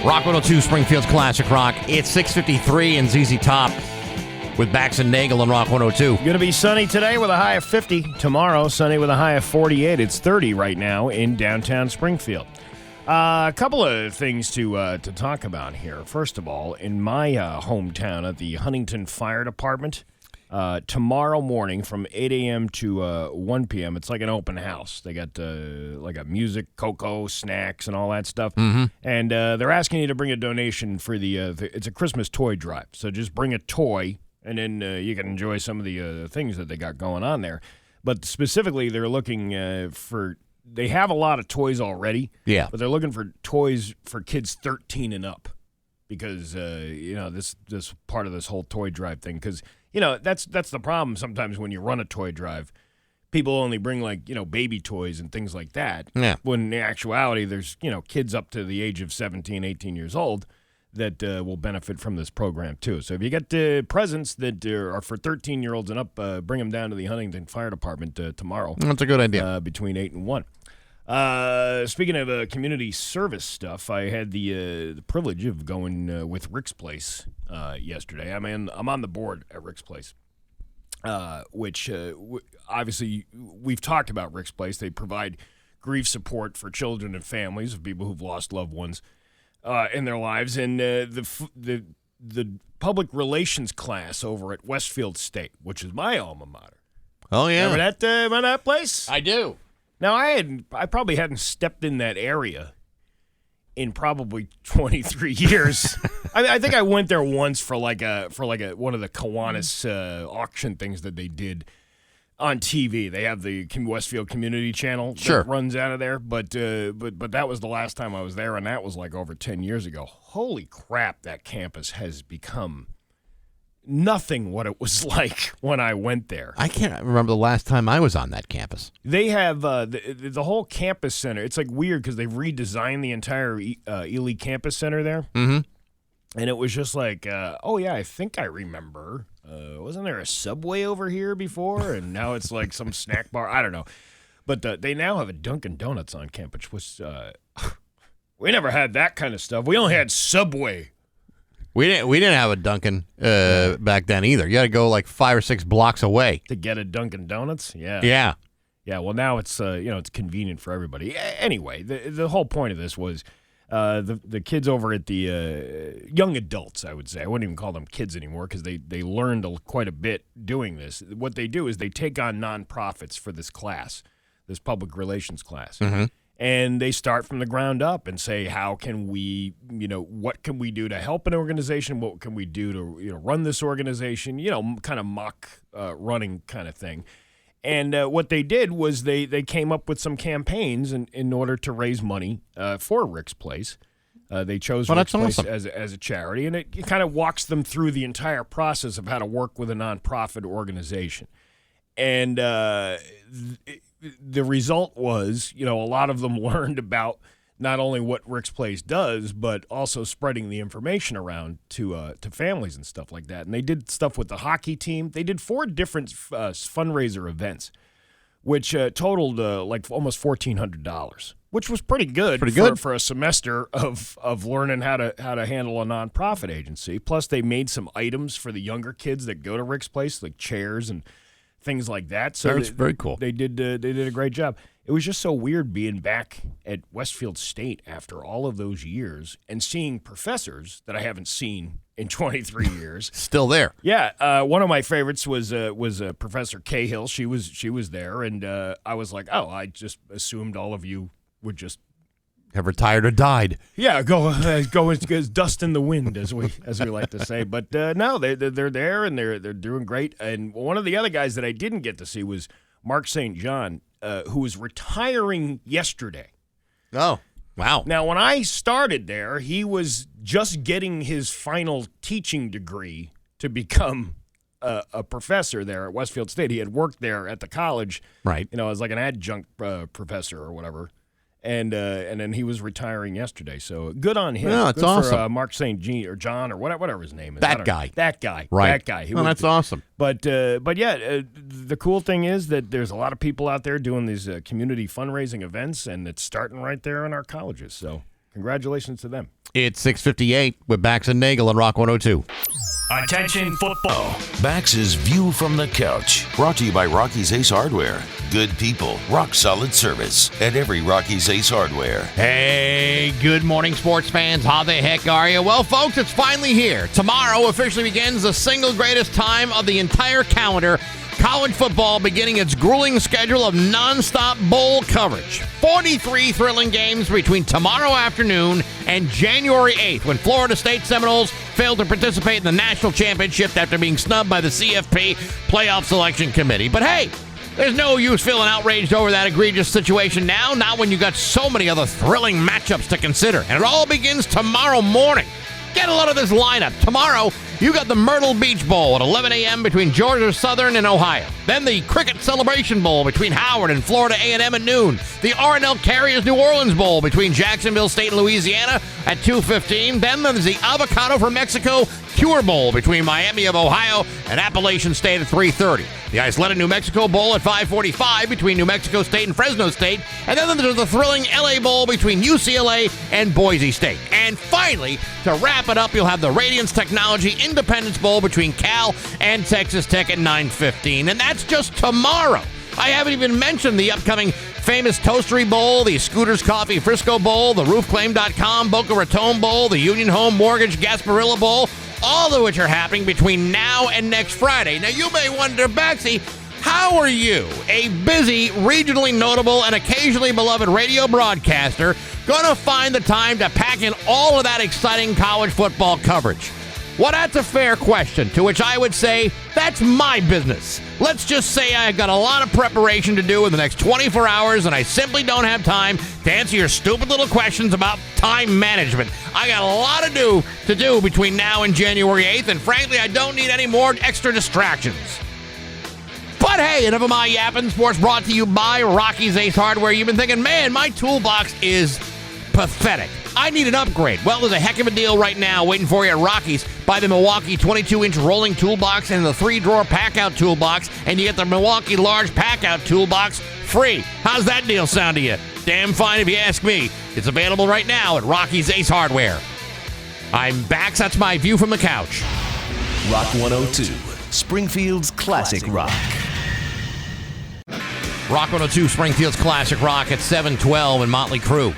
Rock 102, Springfield's Classic Rock. It's 6:53 in ZZ Top with Bax and Nagle on Rock 102. Going to be sunny today with a high of 50. Tomorrow, sunny with a high of 48. It's 30 right now in downtown Springfield. A couple of things to talk about here. First of all, in my hometown at the Huntington Fire Department, tomorrow morning from 8 a.m. to 1 p.m., it's like an open house. They got like a music, cocoa, snacks, and all that stuff. Mm-hmm. And they're asking you to bring a donation for it's a Christmas toy drive. So just bring a toy, and then you can enjoy some of the things that they got going on there. But specifically, they're looking for... They have a lot of toys already. Yeah. But they're looking for toys for kids 13 and up because, this part of this whole toy drive thing. Because, that's the problem sometimes when you run a toy drive. People only bring, baby toys and things like that. Yeah. When in actuality, there's, kids up to the age of 17, 18 years old that will benefit from this program, too. So if you get presents that are for 13-year-olds and up, bring them down to the Huntington Fire Department tomorrow. That's a good idea. Between 8 and 1. Speaking of community service stuff, I had the privilege of going with Rick's Place yesterday. I'm on the board at Rick's Place, which obviously we've talked about Rick's Place. They provide grief support for children and families of people who've lost loved ones in their lives, and the public relations class over at Westfield State, which is my alma mater. Oh yeah, Remember that place? I do. Now, I probably hadn't stepped in that area in probably 23 years. I think I went there once for one of the Kiwanis auction things that they did on TV. They have the Westfield Community Channel that runs out of there, but that was the last time I was there, and that was like over 10 years ago. Holy crap, that campus has become nothing what it was like when I went there. I can't remember the last time I was on that campus. They have the whole campus center. It's like weird because they've redesigned the entire Ely campus center there. Mm-hmm. And it was just like, I think I remember. Wasn't there a Subway over here before? And now it's like some snack bar. I don't know. But they now have a Dunkin' Donuts on campus, which we never had that kind of stuff. We only had Subway. We didn't have a Dunkin' back then either. You got to go like 5 or 6 blocks away to get a Dunkin' Donuts. Yeah. Yeah. Well, now it's it's convenient for everybody. Anyway, the whole point of this was the kids over at the young adults. I would say I wouldn't even call them kids anymore because they learned quite a bit doing this. What they do is they take on nonprofits for this class, this public relations class. Mm-hmm. And they start from the ground up and say, how can we, what can we do to help an organization? What can we do to, run this organization? Kind of mock running kind of thing. And what they did was they came up with some campaigns in order to raise money for Rick's Place. They chose Rick's Place as a charity, and it kind of walks them through the entire process of how to work with a nonprofit organization. And the result was, a lot of them learned about not only what Rick's Place does, but also spreading the information around to families and stuff like that. And they did stuff with the hockey team. They did 4 different fundraiser events, which totaled like almost $1,400, which was pretty good, for a semester of learning how to handle a nonprofit agency. Plus, they made some items for the younger kids that go to Rick's Place, like chairs and things like that. So that's very cool. They did a great job. It was just so weird being back at Westfield State after all of those years and seeing professors that I haven't seen in 23 years. Still there. Yeah, one of my favorites was Professor Cahill. She was there, and I was like, oh, I just assumed all of you would just have retired or died. Yeah, go as dust in the wind, as we like to say. But no, they're there and they're doing great. And one of the other guys that I didn't get to see was Mark St. John, who was retiring yesterday. Oh, wow. Now, when I started there, he was just getting his final teaching degree to become a professor there at Westfield State. He had worked there at the college, right? As like an adjunct professor or whatever. And then he was retiring yesterday, so good on him. Yeah, that's good awesome. For Mark St. John or whatever his name is. That guy. Right. That guy. That's awesome. But yeah, the cool thing is that there's a lot of people out there doing these community fundraising events, and it's starting right there in our colleges. So congratulations to them. It's 6:58 with Bax and Nagle on Rock 102. Attention football. Bax's View from the Couch, brought to you by Rocky's Ace Hardware. Good people, rock solid service at every Rocky's Ace Hardware. Hey, good morning, sports fans. How the heck are you? Well, folks, it's finally here. Tomorrow officially begins the single greatest time of the entire calendar. College football beginning its grueling schedule of nonstop bowl coverage. 43 thrilling games between tomorrow afternoon and January 8th, when Florida State Seminoles failed to participate in the national championship after being snubbed by the CFP Playoff Selection Committee. But hey, there's no use feeling outraged over that egregious situation now, not when you got so many other thrilling matchups to consider. And it all begins tomorrow morning. Get a load of this lineup. Tomorrow, you got the Myrtle Beach Bowl at 11 a.m. between Georgia Southern and Ohio. Then the Cricket Celebration Bowl between Howard and Florida A&M at noon. The R&L Carriers New Orleans Bowl between Jacksonville State and Louisiana at 2:15. Then there's the Avocado for Mexico Cure Bowl between Miami of Ohio and Appalachian State at 3:30. The Isleta New Mexico Bowl at 5:45 between New Mexico State and Fresno State. And then there's the thrilling LA Bowl between UCLA and Boise State. And finally, to wrap it up, you'll have the Radiance Technology Independence Bowl between Cal and Texas Tech at 9:15. And that's just tomorrow. I haven't even mentioned the upcoming Famous Toastery Bowl, the Scooters Coffee Frisco Bowl, the RoofClaim.com Boca Raton Bowl, the Union Home Mortgage Gasparilla Bowl, all of which are happening between now and next Friday. Now, you may wonder, Baxi, how are you, a busy, regionally notable, and occasionally beloved radio broadcaster, going to find the time to pack in all of that exciting college football coverage? Well, that's a fair question, to which I would say, that's my business. Let's just say I got a lot of preparation to do in the next 24 hours, and I simply don't have time to answer your stupid little questions about time management. I got a lot to do between now and January 8th, and frankly, I don't need any more extra distractions. But hey, enough of my yapping. Sports brought to you by Rocky's Ace Hardware. You've been thinking, man, my toolbox is pathetic. I need an upgrade. Well, there's a heck of a deal right now waiting for you at Rocky's. Buy the Milwaukee 22-inch rolling toolbox and the 3-drawer pack-out toolbox, and you get the Milwaukee large pack-out toolbox free. How's that deal sound to you? Damn fine if you ask me. It's available right now at Rocky's Ace Hardware. I'm Bax. That's my view from the couch. Rock 102, Springfield's classic rock. Rock 102, Springfield's classic rock at 7:12 in Motley Crue.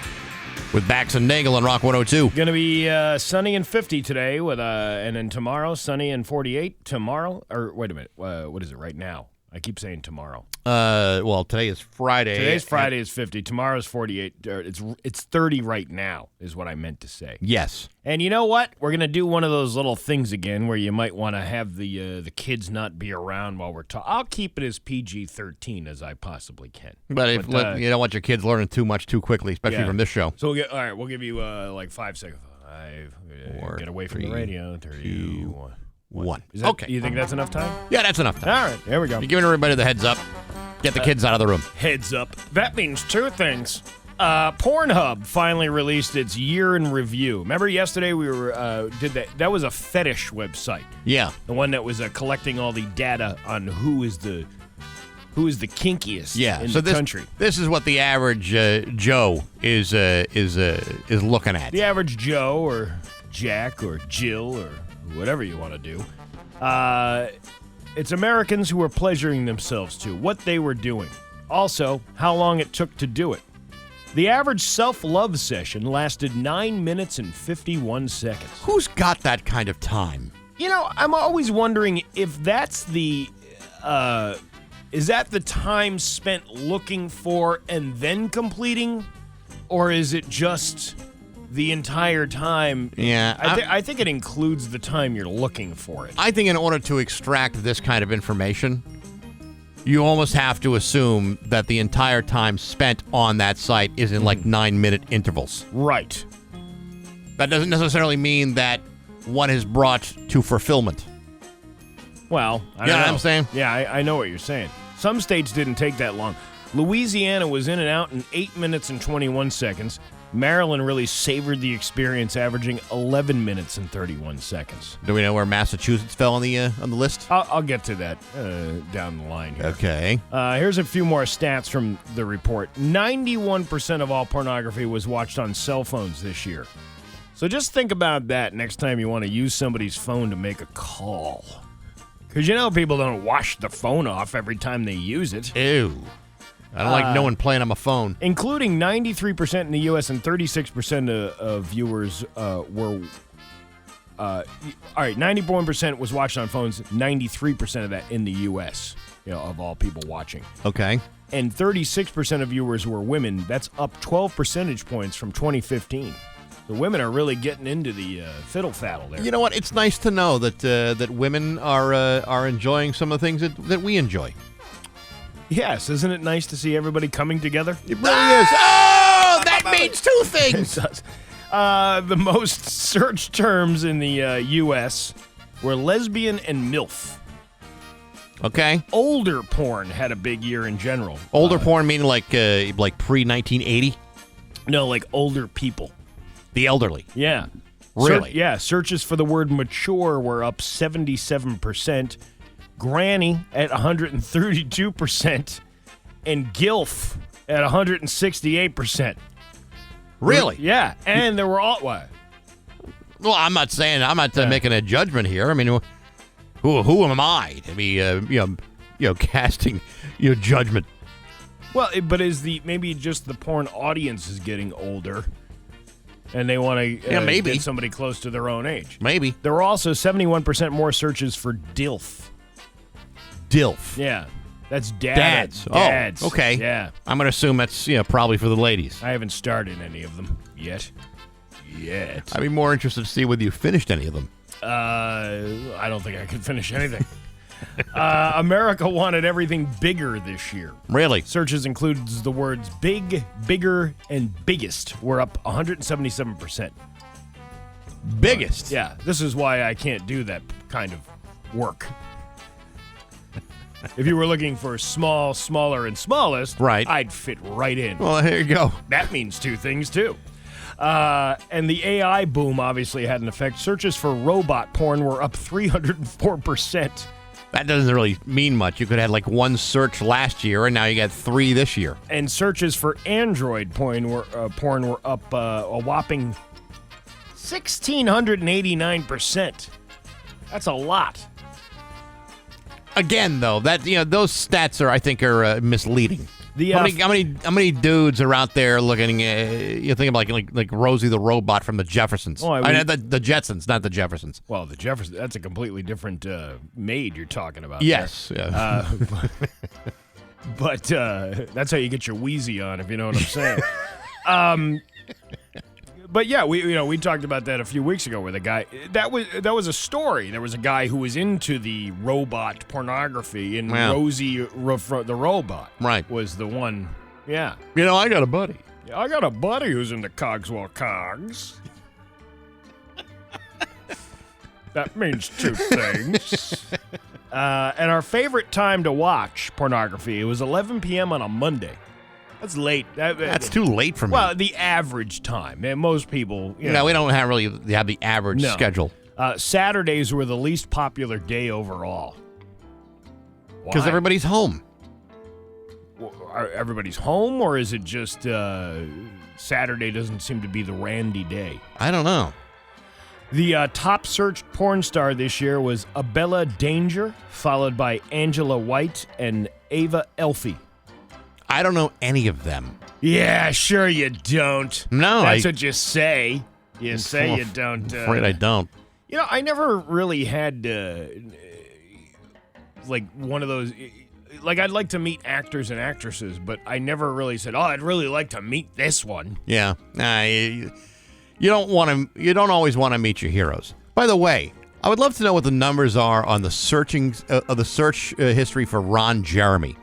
With Bax and Nagle on Rock 102. Going to be sunny and 50 today, with and then tomorrow, sunny and 48. Tomorrow, or wait a minute, what is it right now? I keep saying tomorrow. Well, today is Friday. Today's Friday is 50. Tomorrow's 48. It's 30 right now, is what I meant to say. Yes. And you know what? We're going to do one of those little things again where you might want to have the kids not be around while we're talking. I'll keep it as PG-13 as I possibly can. But if you don't want your kids learning too much too quickly, especially from this show. So we'll give you like 5 seconds. 4, get away from the radio. 2, 1. Okay. You think that's enough time? Yeah, that's enough time. All right, there we go. You're giving everybody the heads up. Get the kids out of the room. Heads up. That means 2 things. Pornhub finally released its year in review. Remember yesterday we were did that? That was a fetish website. Yeah. The one that was collecting all the data on who is the kinkiest in the country. This is what the average Joe is looking at. The average Joe or Jack or Jill or whatever you want to do. It's Americans who are pleasuring themselves to what they were doing. Also, how long it took to do it. The average self-love session lasted 9 minutes and 51 seconds. Who's got that kind of time? You know, I'm always wondering if that's the... is that the time spent looking for and then completing? Or is it just the entire time? Yeah. I think it includes the time you're looking for it. I think in order to extract this kind of information, you almost have to assume that the entire time spent on that site is in like 9-minute intervals. Right. That doesn't necessarily mean that one is brought to fulfillment. Well, I don't know know what I'm saying? Yeah, I know what you're saying. Some states didn't take that long. Louisiana was in and out in 8 minutes and 21 seconds. Maryland really savored the experience, averaging 11 minutes and 31 seconds. Do we know where Massachusetts fell on the list? I'll get to that down the line here. Okay. Here's a few more stats from the report. 91% of all pornography was watched on cell phones this year. So just think about that next time you want to use somebody's phone to make a call. Because you know people don't wash the phone off every time they use it. Ew. I don't like no one playing on my phone. Including 93% in the U.S. and 36% of viewers were... all right, 91% was watched on phones, 93% of that in the U.S., of all people watching. Okay. And 36% of viewers were women. That's up 12 percentage points from 2015. The women are really getting into the fiddle-faddle there. You know what? It's nice to know that women are enjoying some of the things that we enjoy. Yes, isn't it nice to see everybody coming together? It really is. Oh, that means two things. It does. The most searched terms in the U.S. were lesbian and MILF. Okay. Older porn had a big year in general. Older porn meaning like pre-1980? No, like older people. The elderly. Yeah. Really? Searches for the word mature were up 77%. Granny at 132%, and GILF at 168%. Really? Yeah, and there were all what? Well, I'm not making a judgment here. I mean, who am I to be casting judgment? Well, but maybe just the porn audience is getting older, and they want to get somebody close to their own age. Maybe. There were also 71% more searches for DILF. DILF. Yeah. That's dads. Dads. Oh, okay. Yeah. I'm going to assume that's probably for the ladies. I haven't started any of them yet. I'd be more interested to see whether you finished any of them. I don't think I could finish anything. America wanted everything bigger this year. Really? Searches includes the words big, bigger, and biggest were up 177%. Biggest? Yeah. This is why I can't do that kind of work. If you were looking for small, smaller, and smallest, right, I'd fit right in. Well, here you go. That means two things, too. And the AI boom obviously had an effect. Searches for robot porn were up 304%. That doesn't really mean much. You could have like one search last year, and now you got 3 this year. And searches for Android porn were up a whopping 1,689%. That's a lot. Again, though, that those stats are misleading. How many dudes are out there looking? You think of like Rosie the robot from the Jeffersons. Oh, the Jetsons, not the Jeffersons. Well, the Jeffersons. That's a completely different maid you're talking about. Yes. Yeah. But that's how you get your Wheezy on, if you know what I'm saying. But yeah, we talked about that a few weeks ago, where the guy that was a story. There was a guy who was into the robot pornography, and Rosie the robot was the one. Yeah, I got a buddy. I got a buddy who's into Cogswell Cogs. That means two things. And our favorite time to watch pornography, it was 11 p.m. on a Monday. That's late. That's too late for me. Well, the average time. And most people, no, we don't really have the average schedule. Saturdays were the least popular day overall. Because everybody's home. Everybody's home, or is it just Saturday doesn't seem to be the randy day? I don't know. The top searched porn star this year was Abella Danger, followed by Angela White and Ava Elfie. I don't know any of them. Yeah, sure you don't. No, That's what you say. You say you don't. I'm afraid I don't. You know, I never really had, one of those... I'd like to meet actors and actresses, but I never really said, I'd really like to meet this one. Yeah. You don't always want to meet your heroes. By the way, I would love to know what the numbers are on the search history for Ron Jeremy.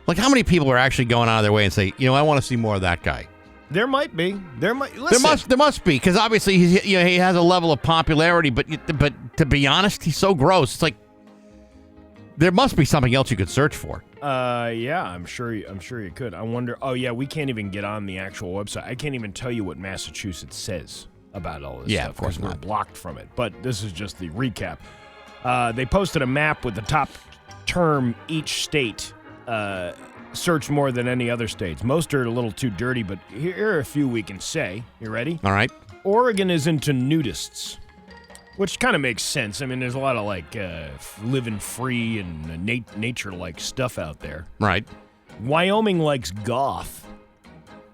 Like, how many people are actually going out of their way and say, I want to see more of that guy? There might be. There must be, because obviously he has a level of popularity, but to be honest, he's so gross. It's like, there must be something else you could search for. Yeah, I'm sure you could. I wonder. Oh yeah, we can't even get on the actual website. I can't even tell you what Massachusetts says about all this. Yeah, stuff, of course we're not. blocked from it. But this is just the recap. They posted a map with the top term each state searched more than any other states. Most are a little too dirty, but here are a few we can say. You ready? All right. Oregon is into nudists. Which kind of makes sense. I mean, there's a lot of, living free and nature-like stuff out there. Right. Wyoming likes goth.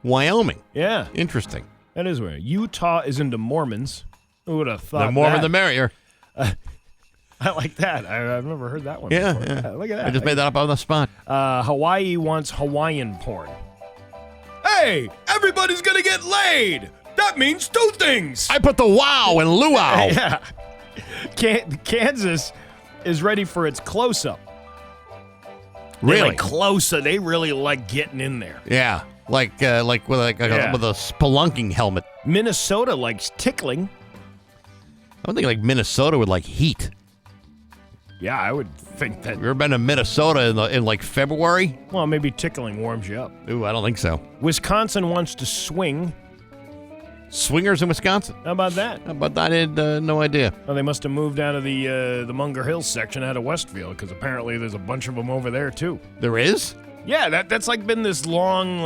Wyoming? Yeah. Interesting. That is weird. Utah is into Mormons. Who would have thought The more that? the merrier. I like that. I've never heard that one Yeah, before. yeah. Look at that. I just made that up on the spot. Hawaii wants Hawaiian porn. Hey, everybody's going to get laid. That means two things. I put the wow in luau. Yeah. Kansas is ready for its close-up. Really? Close-up. They really like getting in there. Yeah. Like with a spelunking helmet. Minnesota likes tickling. I don't think Minnesota would like heat. Yeah, I would think that. You ever been to Minnesota in February? Well, maybe tickling warms you up. Ooh, I don't think so. Wisconsin wants to swing. Swingers in Wisconsin? How about that? I had no idea. Well, they must have moved out of the Munger Hills section out of Westfield, because apparently there's a bunch of them over there, too. There is? Yeah, that's been this long,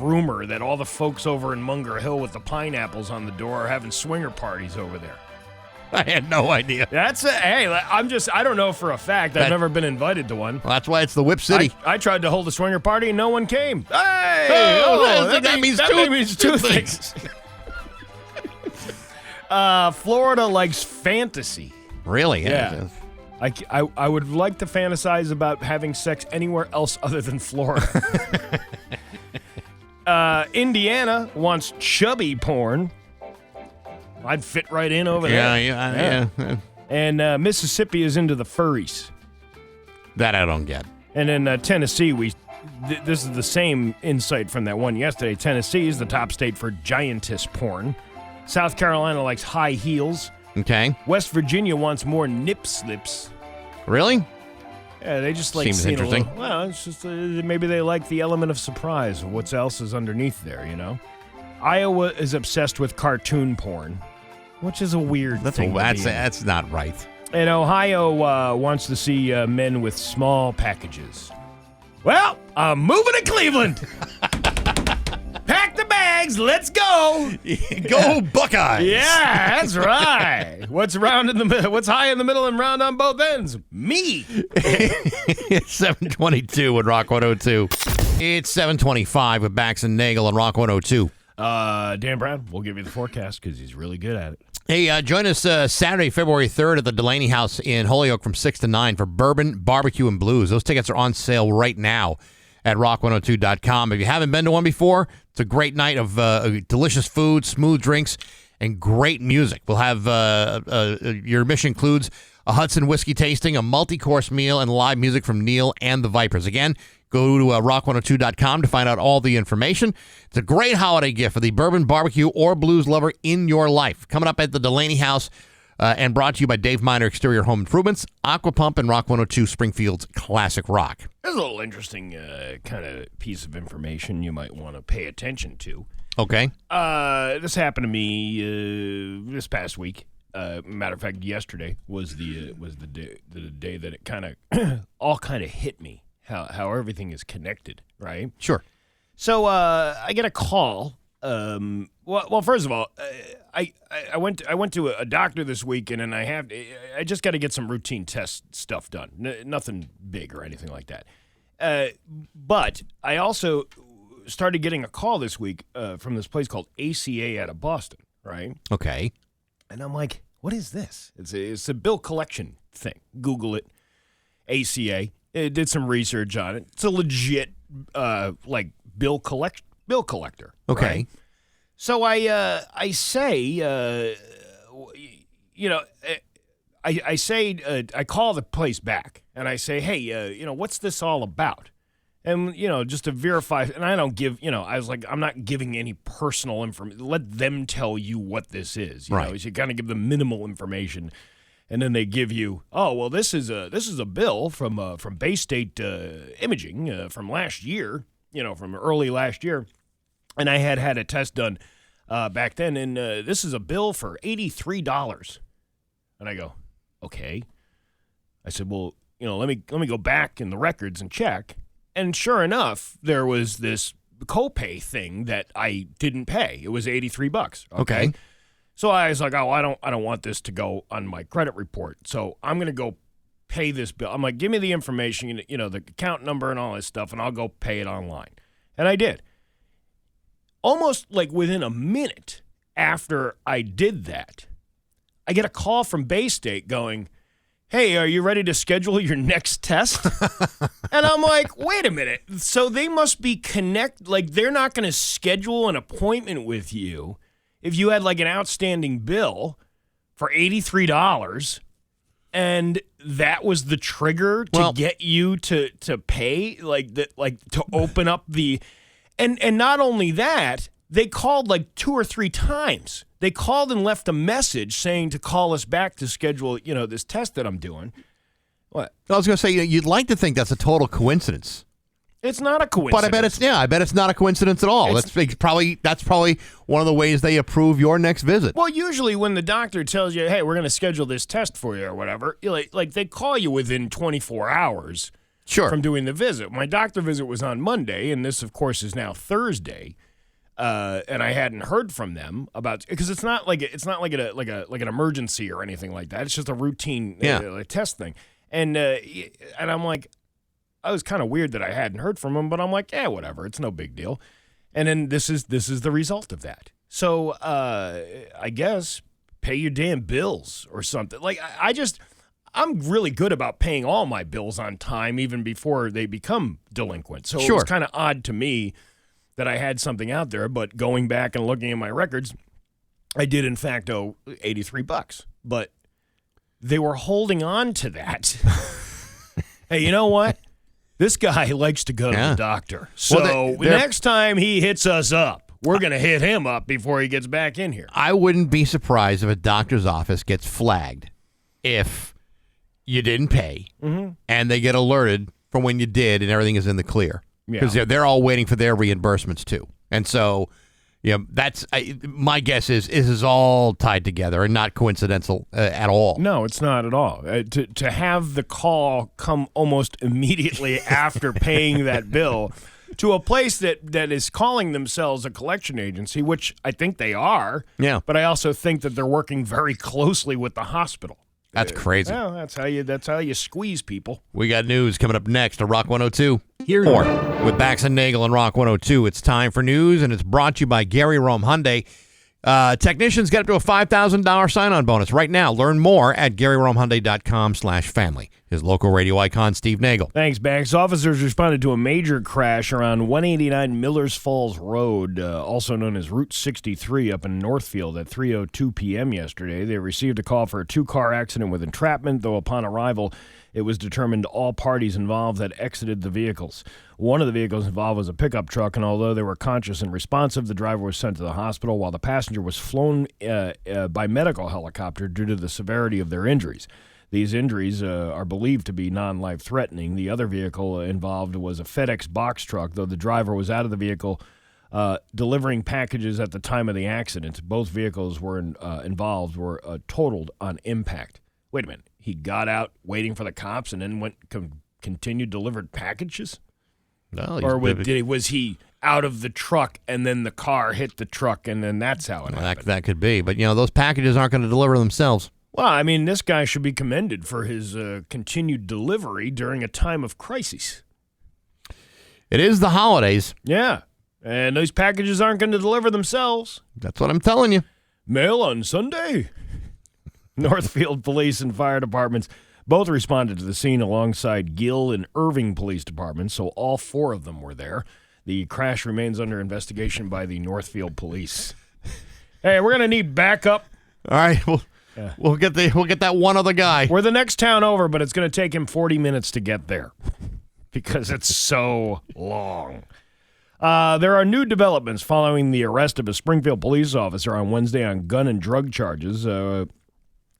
rumor that all the folks over in Munger Hill with the pineapples on the door are having swinger parties over there. I had no idea. I don't know for a fact. I've never been invited to one. Well, that's why it's the Whip City. I tried to hold a swinger party and no one came. Hey! That means two things. Florida likes fantasy. Really? Yeah. I would like to fantasize about having sex anywhere else other than Florida. Indiana wants chubby porn. I'd fit right in over there. Yeah. And Mississippi is into the furries. That I don't get. And in Tennessee, this is the same insight from that one yesterday. Tennessee is the top state for giantess porn. South Carolina likes high heels. Okay. West Virginia wants more nip slips. Really? Yeah, they just like Seems seeing interesting. a little, well, it's just maybe they like the element of surprise of what else is underneath there, Iowa is obsessed with cartoon porn, which is a weird thing. That's not right. And Ohio wants to see men with small packages. Well, I'm moving to Cleveland. Pack the bags. Let's go. Go Buckeyes. Yeah, that's right. What's round in the middle? What's high in the middle and round on both ends? Me. It's 7:22 at Rock 102. It's 7:25 with Bax and Nagle on Rock 102. Dan Brown, we'll give you the forecast because he's really good at it. Hey, join us Saturday, February 3rd at the Delaney House in Holyoke from 6 to 9 for Bourbon, Barbecue, and Blues. Those tickets are on sale right now at rock102.com. If you haven't been to one before, it's a great night of delicious food, smooth drinks, and great music. We'll have your admission includes a Hudson whiskey tasting, a multi-course meal, and live music from Neil and the Vipers. Again, go to rock102.com to find out all the information. It's a great holiday gift for the bourbon, barbecue, or blues lover in your life. Coming up at the Delaney House And brought to you by Dave Miner Exterior Home Improvements, Aqua Pump, and Rock 102 Springfield's Classic Rock. There's a little interesting kind of piece of information you might want to pay attention to. Okay. This happened to me this past week. Matter of fact, yesterday was the day that it kind of all kind of hit me how everything is connected, right? Sure. So I get a call. Well, first of all, I went to a doctor this weekend, and I just got to get some routine test stuff done. Nothing big or anything like that. But I also started getting a call this week from this place called ACA out of Boston, right? Okay. And I'm like, what is this? It's a bill collection thing. Google it. ACA. It did some research on it. It's a legit bill collector. Okay. Right? So I say, I call the place back and I say, hey, what's this all about? And, just to verify, and I don't give, I was like, I'm not giving any personal information. Let them tell you what this is. You know, you kind of give them minimal information. And then they give you, oh, well, this is a bill from Bay State Imaging from last year, from early last year. And I had a test done back then, and this is a bill for $83. And I go, okay. I said, well, let me go back in the records and check. And sure enough, there was this copay thing that I didn't pay. It was $83. Okay. So I was like, oh, I don't want this to go on my credit report. So I'm going to go pay this bill. I'm like, give me the information, the account number and all this stuff, and I'll go pay it online. And I did. Almost like within a minute after I did that, I get a call from Bay State going, hey, are you ready to schedule your next test? And I'm like, wait a minute. So they must be they're not going to schedule an appointment with you if you had like an outstanding bill for $83 and that was the trigger to get you to pay, to open up the... And not only that, they called like 2 or 3 times. They called and left a message saying to call us back to schedule, this test that I'm doing. What? I was going to say, you'd like to think that's a total coincidence. It's not a coincidence. But I bet it's not a coincidence at all. That's probably one of the ways they approve your next visit. Well, usually when the doctor tells you, hey, we're going to schedule this test for you or whatever, like they call you within 24 hours. Sure. From doing the visit. My doctor visit was on Monday, and this, of course, is now Thursday. And I hadn't heard from them about, because it's not like an emergency or anything like that. It's just a routine test thing. And I'm like, I was kind of weird that I hadn't heard from them, but I'm like, yeah, whatever, it's no big deal. And then this is the result of that. So I guess pay your damn bills or something. Like I'm really good about paying all my bills on time, even before they become delinquent. So It was kind of odd to me that I had something out there, but going back and looking at my records, I did in fact owe $83. But they were holding on to that. Hey, you know what? This guy likes to go to the doctor. So next time he hits us up, we're going to hit him up before he gets back in here. I wouldn't be surprised if a doctor's office gets flagged if you didn't pay, and they get alerted from when you did, and everything is in the clear. Because they're all waiting for their reimbursements, too. And so, that's my guess is all tied together and not coincidental at all. No, it's not at all. To have the call come almost immediately after paying that bill to a place that is calling themselves a collection agency, which I think they are. Yeah. But I also think that they're working very closely with the hospital. That's crazy. Well, that's how you squeeze people. We got news coming up next on Rock 102. Here more with Bax and Nagle on Rock 102. It's time for news, and it's brought to you by Gary Rome Hyundai. Technicians get up to a $5,000 sign-on bonus right now. Learn more at GaryRomeHyundai.com/family. is local radio icon Steve Nagle. Thanks, Bax. Officers responded to a major crash around 189 Millers Falls Road, also known as Route 63, up in Northfield at 3:02 p.m. yesterday. They received a call for a two-car accident with entrapment, though upon arrival, it was determined all parties involved had exited the vehicles. One of the vehicles involved was a pickup truck, and although they were conscious and responsive, the driver was sent to the hospital while the passenger was flown by medical helicopter due to the severity of their injuries. These injuries are believed to be non-life-threatening. The other vehicle involved was a FedEx box truck, though the driver was out of the vehicle delivering packages at the time of the accident. Both vehicles were involved were totaled on impact. Wait a minute. He got out waiting for the cops and then continued delivered packages? Well, or was he out of the truck and then the car hit the truck and then that's how it happened? That could be. But, those packages aren't going to deliver themselves. Well, I mean, this guy should be commended for his continued delivery during a time of crisis. It is the holidays. Yeah, and those packages aren't going to deliver themselves. That's what I'm telling you. Mail on Sunday. Northfield Police and Fire Departments both responded to the scene alongside Gill and Irving Police Departments, so all four of them were there. The crash remains under investigation by the Northfield Police. Hey, we're going to need backup. All right, we'll get that one other guy. We're the next town over, but it's going to take him 40 minutes to get there because it's so long. There are new developments following the arrest of a Springfield police officer on Wednesday on gun and drug charges.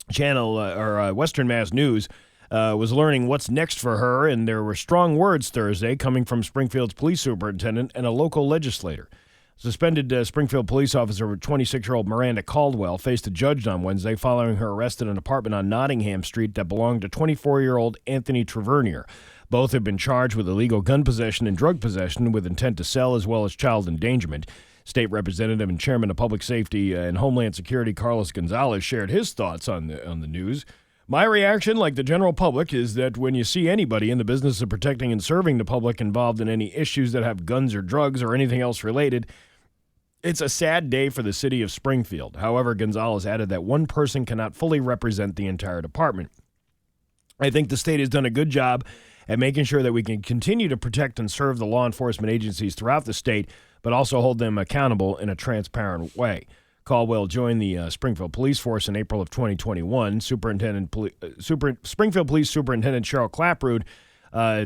Western Mass News was learning what's next for her, and there were strong words Thursday coming from Springfield's police superintendent and a local legislator. Suspended Springfield police officer 26-year-old Miranda Caldwell faced a judge on Wednesday following her arrest in an apartment on Nottingham Street that belonged to 24-year-old Anthony Trevernier. Both have been charged with illegal gun possession and drug possession with intent to sell as well as child endangerment. State Representative and Chairman of Public Safety and Homeland Security Carlos Gonzalez shared his thoughts on the news. My reaction, like the general public, is that when you see anybody in the business of protecting and serving the public involved in any issues that have guns or drugs or anything else related, it's a sad day for the city of Springfield. However, Gonzalez added that one person cannot fully represent the entire department. I think the state has done a good job at making sure that we can continue to protect and serve the law enforcement agencies throughout the state, but also hold them accountable in a transparent way. Caldwell joined the Springfield Police Force in April of 2021. Springfield Police Superintendent Cheryl Clapprood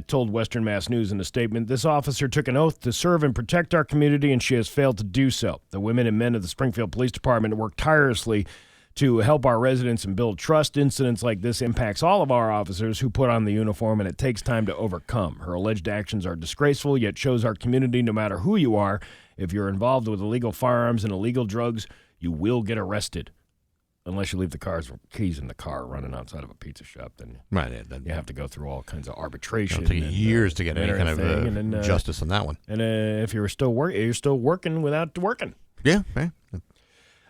told Western Mass News in a statement, "This officer took an oath to serve and protect our community, and she has failed to do so. The women and men of the Springfield Police Department work tirelessly to help our residents and build trust. Incidents like this impacts all of our officers who put on the uniform, and it takes time to overcome. Her alleged actions are disgraceful, yet shows our community no matter who you are, if you're involved with illegal firearms and illegal drugs, you will get arrested. Unless you leave the keys in the car running outside of a pizza shop, then you have to go through all kinds of arbitration. It'll take years to get any kind of justice on that one. And if you're still working without working. Yeah.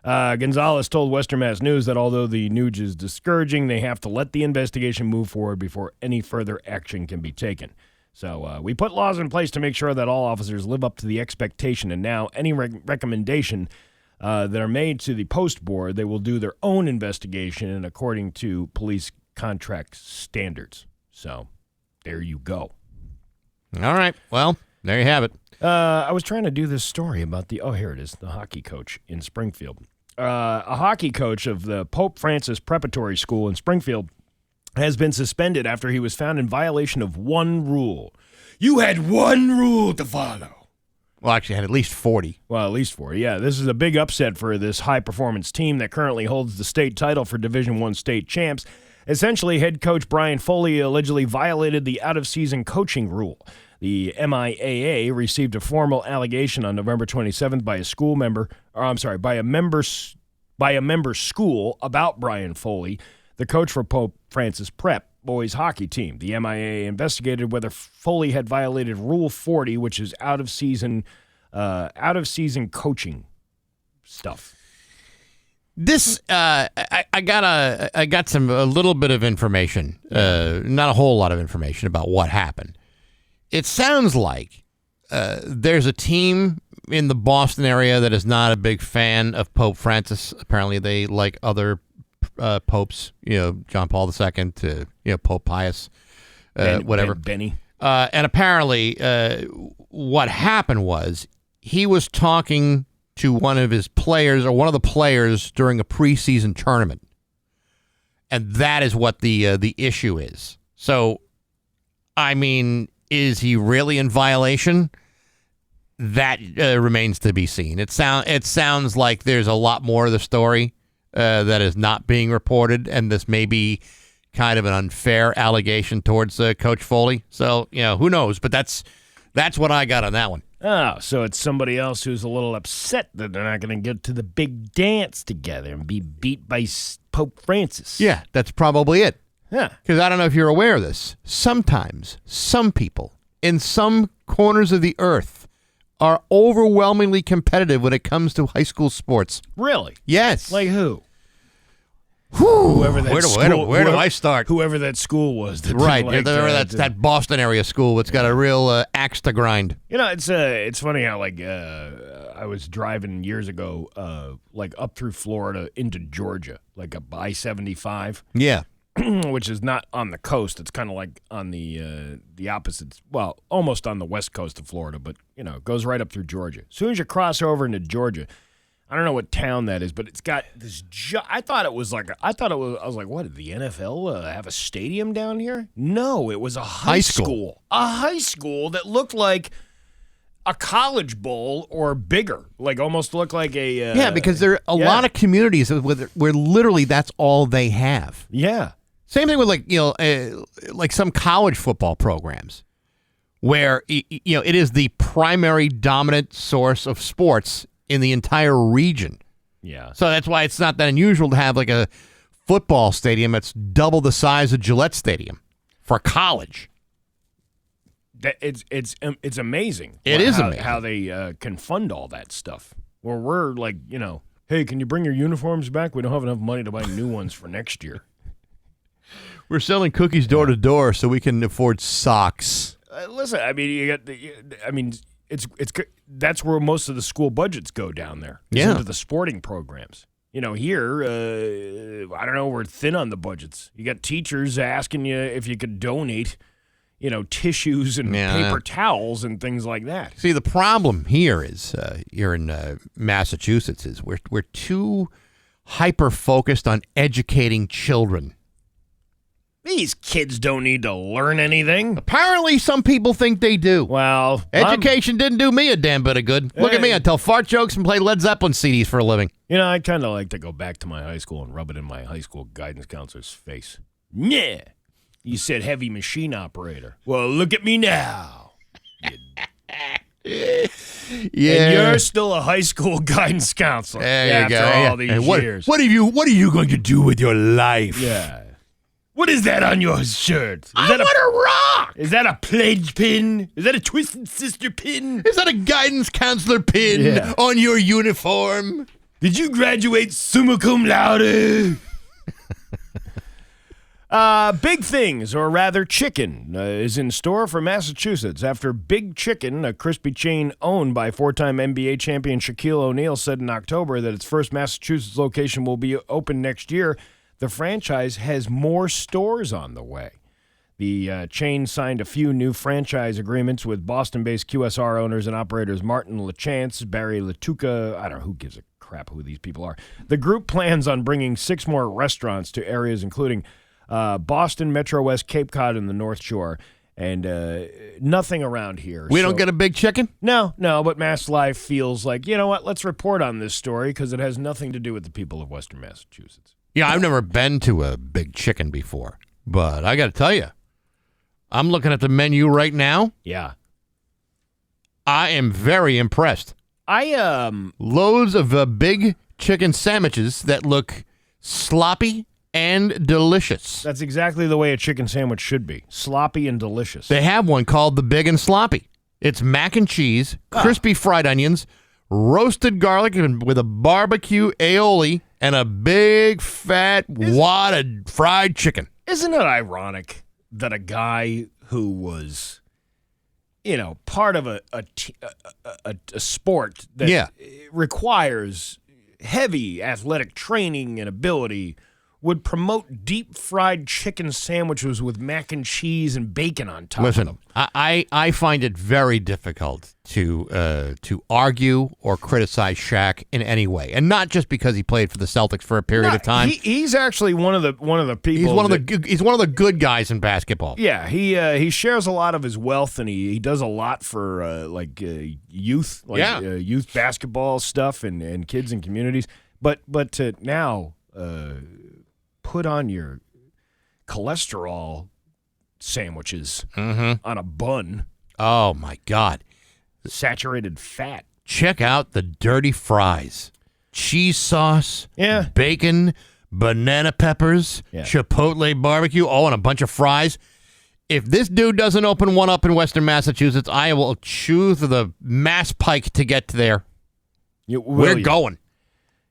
Gonzalez told Western Mass News that although the news is discouraging, they have to let the investigation move forward before any further action can be taken. So we put laws in place to make sure that all officers live up to the expectation, and now any recommendation that are made to the post board, they will do their own investigation and according to police contract standards. So there you go. All right. Well, there you have it. I was trying to do this story about here it is, the hockey coach in Springfield. A hockey coach of the Pope Francis Preparatory School in Springfield has been suspended after he was found in violation of one rule. You had one rule to follow. Well, actually, had at least 40. Well, at least 40, yeah. This is a big upset for this high-performance team that currently holds the state title for Division I state champs. Essentially, head coach Brian Foley allegedly violated the out-of-season coaching rule. The MIAA received a formal allegation on November 27th by a member school about Brian Foley, the coach for Pope Francis Prep boys hockey team. The MIAA investigated whether Foley had violated Rule 40, which is out-of-season coaching stuff. This I got a little bit of information, not a whole lot of information about what happened. It sounds like there's a team in the Boston area that is not a big fan of Pope Francis. Apparently, they like other popes, John Paul II to Pope Pius, whatever. Benny. And apparently, what happened was he was talking to one of his players or one of the players during a preseason tournament, and that is what the issue is. So, I mean, is he really in violation? That remains to be seen. It sounds like there's a lot more of the story that is not being reported, and this may be kind of an unfair allegation towards Coach Foley. So, who knows? But that's what I got on that one. Oh, so it's somebody else who's a little upset that they're not going to get to the big dance together and be beat by Pope Francis. Yeah, that's probably it. Yeah. Because I don't know if you're aware of this. Sometimes some people in some corners of the earth are overwhelmingly competitive when it comes to high school sports. Really? Yes. Like who? Whoever that where do I start? Whoever that school was. That right. That Boston area school that's got a real axe to grind. It's funny how, I was driving years ago, up through Florida into Georgia, like up I-75. Yeah. Which is not on the coast. It's kind of like on the opposite, well, almost on the west coast of Florida, but, it goes right up through Georgia. As soon as you cross over into Georgia, I don't know what town that is, but it's got this, I was like, what, did the NFL have a stadium down here? No, it was a high school. A high school that looked like a college bowl or bigger, almost looked like a... yeah, because there are a lot of communities where literally that's all they have. Yeah. Same thing with like some college football programs where it is the primary dominant source of sports in the entire region. Yeah. So that's why it's not that unusual to have like a football stadium that's double the size of Gillette Stadium for college. It's amazing. It is amazing how they can fund all that stuff. Where we're like, hey, can you bring your uniforms back? We don't have enough money to buy new ones for next year. We're selling cookies door to door so we can afford socks. Listen, I mean, it's that's where most of the school budgets go down there. Into the sporting programs. Here, I don't know, we're thin on the budgets. You got teachers asking you if you could donate, tissues and paper towels and things like that. See, the problem here is here in Massachusetts is we're too hyper-focused on educating children. These kids don't need to learn anything. Apparently, some people think they do. Well, education didn't do me a damn bit of good. Look at me. I tell fart jokes and play Led Zeppelin CDs for a living. I kind of like to go back to my high school and rub it in my high school guidance counselor's face. Yeah. You said heavy machine operator. Well, look at me now. Yeah. And you're still a high school guidance counselor. There you go. After all these years. What are you going to do with your life? Yeah. What is that on your shirt? I want a rock! Is that a pledge pin? Is that a Twisted Sister pin? Is that a guidance counselor pin on your uniform? Did you graduate summa cum laude? Big things, or rather chicken, is in store for Massachusetts after Big Chicken, a crispy chain owned by four-time NBA champion Shaquille O'Neal, said in October that its first Massachusetts location will be open next year. The franchise has more stores on the way. The chain signed a few new franchise agreements with Boston-based QSR owners and operators Martin LaChance, Barry Latuca. I don't know, who gives a crap who these people are. The group plans on bringing 6 more restaurants to areas including Boston, Metro West, Cape Cod, and the North Shore, and nothing around here. We don't get a Big Chicken? No, but Mass Live feels like, you know what, let's report on this story because it has nothing to do with the people of Western Massachusetts. Yeah, I've never been to a Big Chicken before, but I got to tell you, I'm looking at the menu right now. Yeah. I am very impressed. Loads of Big Chicken sandwiches that look sloppy and delicious. That's exactly the way a chicken sandwich should be. Sloppy and delicious. They have one called the Big and Sloppy. It's mac and cheese, crispy fried onions, roasted garlic with a barbecue aioli, and a big fat wad of fried chicken. Isn't it ironic that a guy who was, part of a sport that requires heavy athletic training and ability would promote deep fried chicken sandwiches with mac and cheese and bacon on top of them. Listen, I find it very difficult to argue or criticize Shaq in any way, and not just because he played for the Celtics for a period of time. He's actually one of the people. He's one of the good guys in basketball. Yeah, he shares a lot of his wealth, and he does a lot for youth, youth basketball stuff and kids and communities. But to now put on your cholesterol sandwiches on a bun. Oh my God. Saturated fat. Check out the dirty fries. Cheese sauce, bacon, banana peppers, chipotle barbecue, and a bunch of fries. If this dude doesn't open one up in Western Massachusetts, I will chew through the Mass Pike to get there. We're going.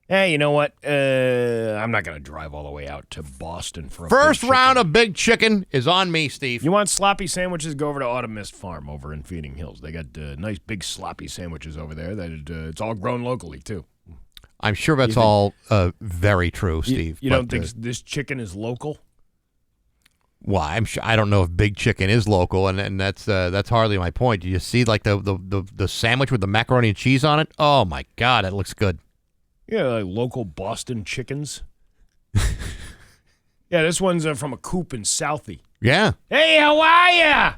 Hey, you know what? I'm not going to drive all the way out to Boston for a first round of Big Chicken is on me, Steve. You want sloppy sandwiches? Go over to Autumn Mist Farm over in Feeding Hills. They got nice big sloppy sandwiches over there. It's all grown locally, too. I'm sure that's all very true, Steve. You don't think this chicken is local? Well, I'm sure. I don't know if Big Chicken is local, and that's hardly my point. Do you see like the sandwich with the macaroni and cheese on it? Oh my God, it looks good. Yeah, like local Boston chickens. Yeah, this one's from a coop in Southie. Yeah. Hey, how are ya?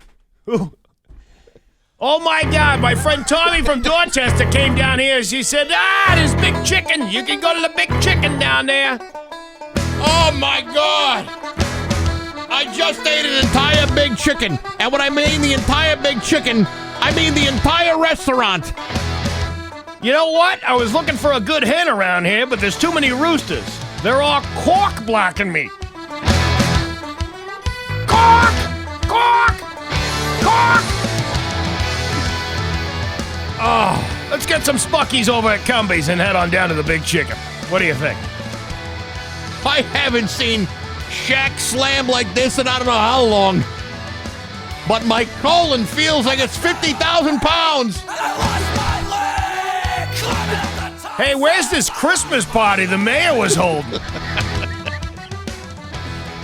Oh, my God. My friend Tommy from Dorchester came down here. She said, there's Big Chicken. You can go to the Big Chicken down there. Oh, my God. I just ate an entire Big Chicken. And when I mean the entire Big Chicken, I mean the entire restaurant. You know what? I was looking for a good hen around here, but there's too many roosters. They're all cork blocking me. Cork! Cork! Cork! Oh, let's get some Spuckies over at Cumbies and head on down to the Big Chicken. What do you think? I haven't seen Shaq slam like this in I don't know how long. But my colon feels like it's 50,000 pounds. Hey, where's this Christmas party the mayor was holding?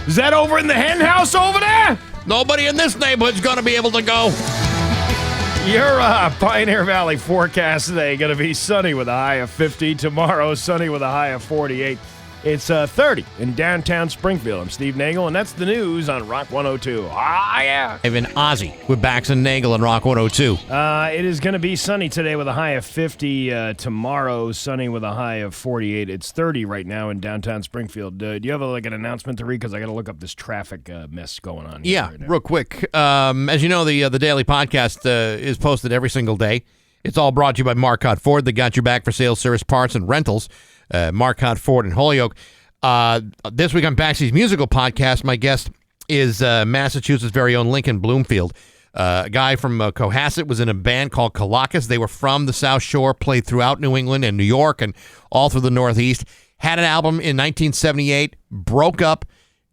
Is that over in the hen house over there? Nobody in this neighborhood's going to be able to go. Your Pioneer Valley forecast today going to be sunny with a high of 50. Tomorrow, sunny with a high of 48. It's 30 in downtown Springfield. I'm Steve Nagle, and that's the news on Rock 102. Ah, yeah. I've been Ozzy with Bax and Nagle on Rock 102. It is going to be sunny today with a high of 50. Tomorrow, sunny with a high of 48. It's 30 right now in downtown Springfield. Do you have an announcement to read? Because I got to look up this traffic mess going on here. Yeah, right real quick. As you know, the daily podcast is posted every single day. It's all brought to you by Marcotte Ford. They got your back for sales, service, parts, and rentals. Marcotte Ford in Holyoke. This week on Baxy's Musical Podcast, my guest is Massachusetts' very own Lincoln Bloomfield. A guy from Cohasset was in a band called Colacas. They were from the South Shore, played throughout New England and New York and all through the Northeast. Had an album in 1978, broke up,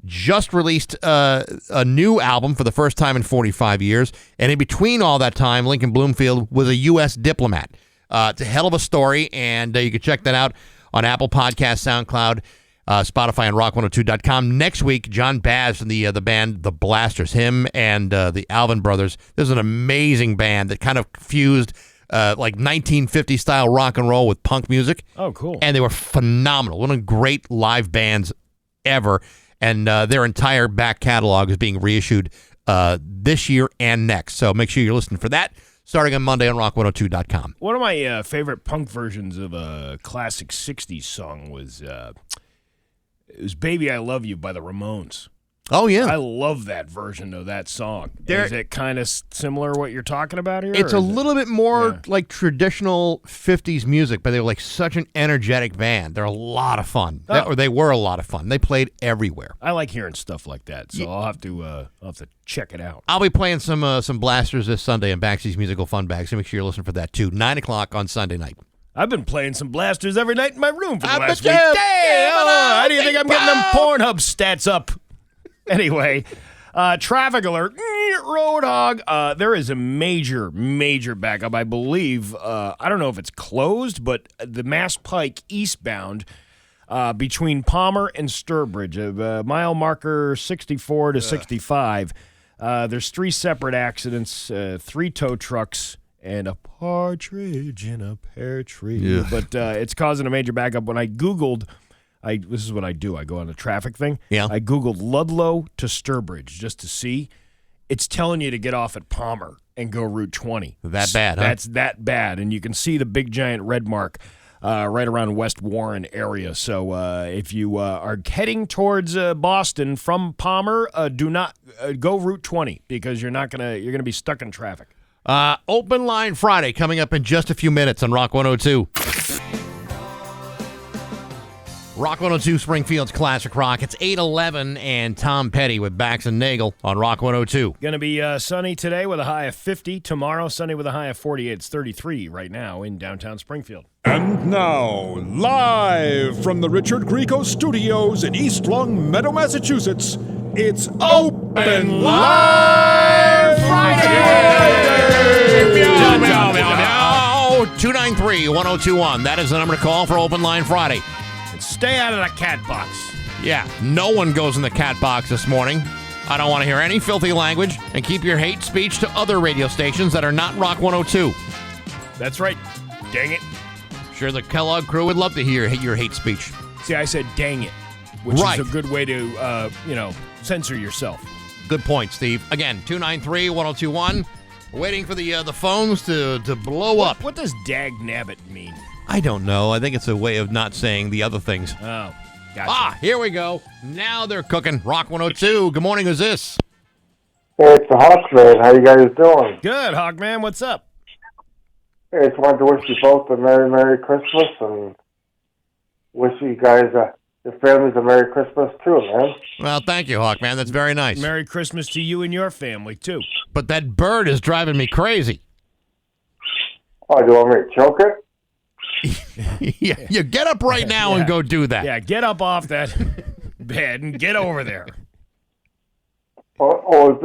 just released a new album for the first time in 45 years. And in between all that time, Lincoln Bloomfield was a U.S. diplomat. It's a hell of a story, and you can check that out on Apple Podcasts, SoundCloud, Spotify, and Rock102.com. Next week, John Baz from the band The Blasters, him and the Alvin Brothers. This is an amazing band that kind of fused like 1950 style rock and roll with punk music. Oh, cool. And they were phenomenal. One of the great live bands ever. And their entire back catalog is being reissued this year and next. So make sure you're listening for that. Starting on Monday on Rock102.com. One of my favorite punk versions of a classic 60s song was it was Baby I Love You by the Ramones. Oh, yeah. I love that version of that song. Is it kind of similar to what you're talking about here? It's a little bit more like traditional 50s music, but they were like such an energetic band. They're a lot of fun. They were a lot of fun. They played everywhere. I like hearing stuff like that, so I'll have to check it out. I'll be playing some Blasters this Sunday in Baxy's Musical Fun Bag, so make sure you're listening for that too. 9 o'clock on Sunday night. I've been playing some Blasters every night in my room for the last week. Damn, how do you think I'm getting them Pornhub stats up? Anyway, traffic alert, Roadhog. There is a major backup. I believe, I don't know if it's closed, but the Mass Pike eastbound, between Palmer and Sturbridge, mile marker 64 to 65. There's 3 separate accidents, 3 tow trucks, and a partridge in a pear tree. Yeah. But it's causing a major backup. When I Googled, this is what I do. I go on a traffic thing. Yeah. I Googled Ludlow to Sturbridge just to see. It's telling you to get off at Palmer and go Route 20. That bad, huh? That's that bad. And you can see the big giant red mark right around West Warren area. So if you are heading towards Boston from Palmer, do not go Route 20 because you're gonna be stuck in traffic. Open Line Friday coming up in just a few minutes on Rock 102. Rock 102, Springfield's Classic Rock. It's 8:11 and Tom Petty with Bax and Nagle on Rock 102. Going to be sunny today with a high of 50. Tomorrow, sunny with a high of 48. It's 33 right now in downtown Springfield. And now, live from the Richard Grieco Studios in East Long Meadow, Massachusetts, it's Open Live Friday! Meow, meow, meow, meow. 293-1021. That is the number to call for Open Line Friday. And stay out of the cat box. Yeah, no one goes in the cat box this morning. I don't want to hear any filthy language, and keep your hate speech to other radio stations that are not Rock 102. That's right. Dang it. Sure, the Kellogg crew would love to hear your hate speech. See, I said dang it, which Right. is a good way to, censor yourself. Good point, Steve. Again, 293-1021. Waiting for the phones to blow up. What does dag nabbit mean? I don't know. I think it's a way of not saying the other things. Oh, gotcha. Here we go. Now they're cooking. Rock 102. Good morning. Who's this? Hey, it's the Hawkman. How you guys doing? Good, Hawkman. What's up? Hey, I just wanted to wish you both a Merry Christmas and wish you guys, your families a Merry Christmas too, man. Well, thank you, Hawkman. That's very nice. Merry Christmas to you and your family, too. But that bird is driving me crazy. Oh, do you want me to choke it? Yeah, you get up right now and go do that. Yeah, get up off that bed and get over there. Oh,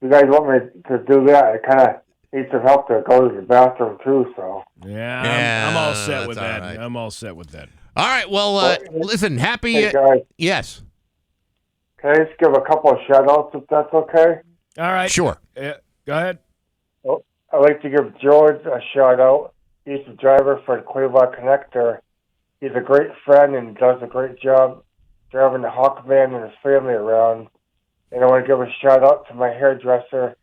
you guys want me to do that? I kind of need some help to go to the bathroom too, so. Yeah, I'm all set with that's that. all right. I'm all set with that. All right, well, listen, happy... Hey, guys, yes. can I just give a couple of shout-outs if that's okay? All right. Sure. Go ahead. Oh, I'd like to give George a shout-out. He's the driver for the Quabog Connector. He's a great friend and does a great job driving the Hawkman and his family around. And I want to give a shout-out to my hairdresser,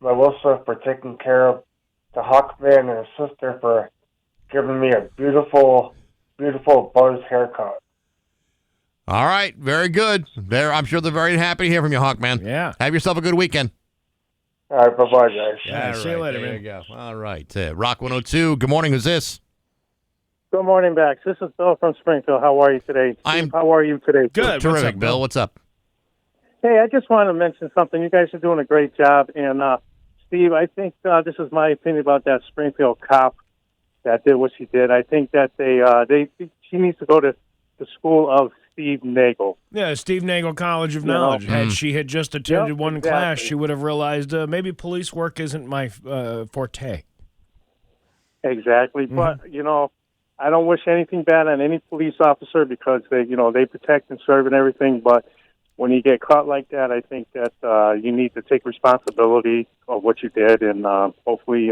Melissa, for taking care of the Hawkman and his sister for giving me a beautiful, beautiful buzz haircut. All right, very good. I'm sure they're very happy to hear from you, Hawkman. Yeah. Have yourself a good weekend. All right, bye-bye, guys. Yeah, see you later, there man. you go. All right, Rock 102. Good morning. Who's this? Good morning, Bax. This is Bill from Springfield. How are you today? How are you today? Good. Terrific, What's up, Bill. What's up? Hey, I just want to mention something. You guys are doing a great job. And, Steve, I think this is my opinion about that Springfield cop that did what she did. I think that she needs to go to the school of Steve Nagle. Yeah, Steve Nagle College of Knowledge. Had she had just attended one exactly. class, she would have realized maybe police work isn't my forte. Exactly. But, I don't wish anything bad on any police officer because they protect and serve and everything. But when you get caught like that, I think that you need to take responsibility of what you did, and hopefully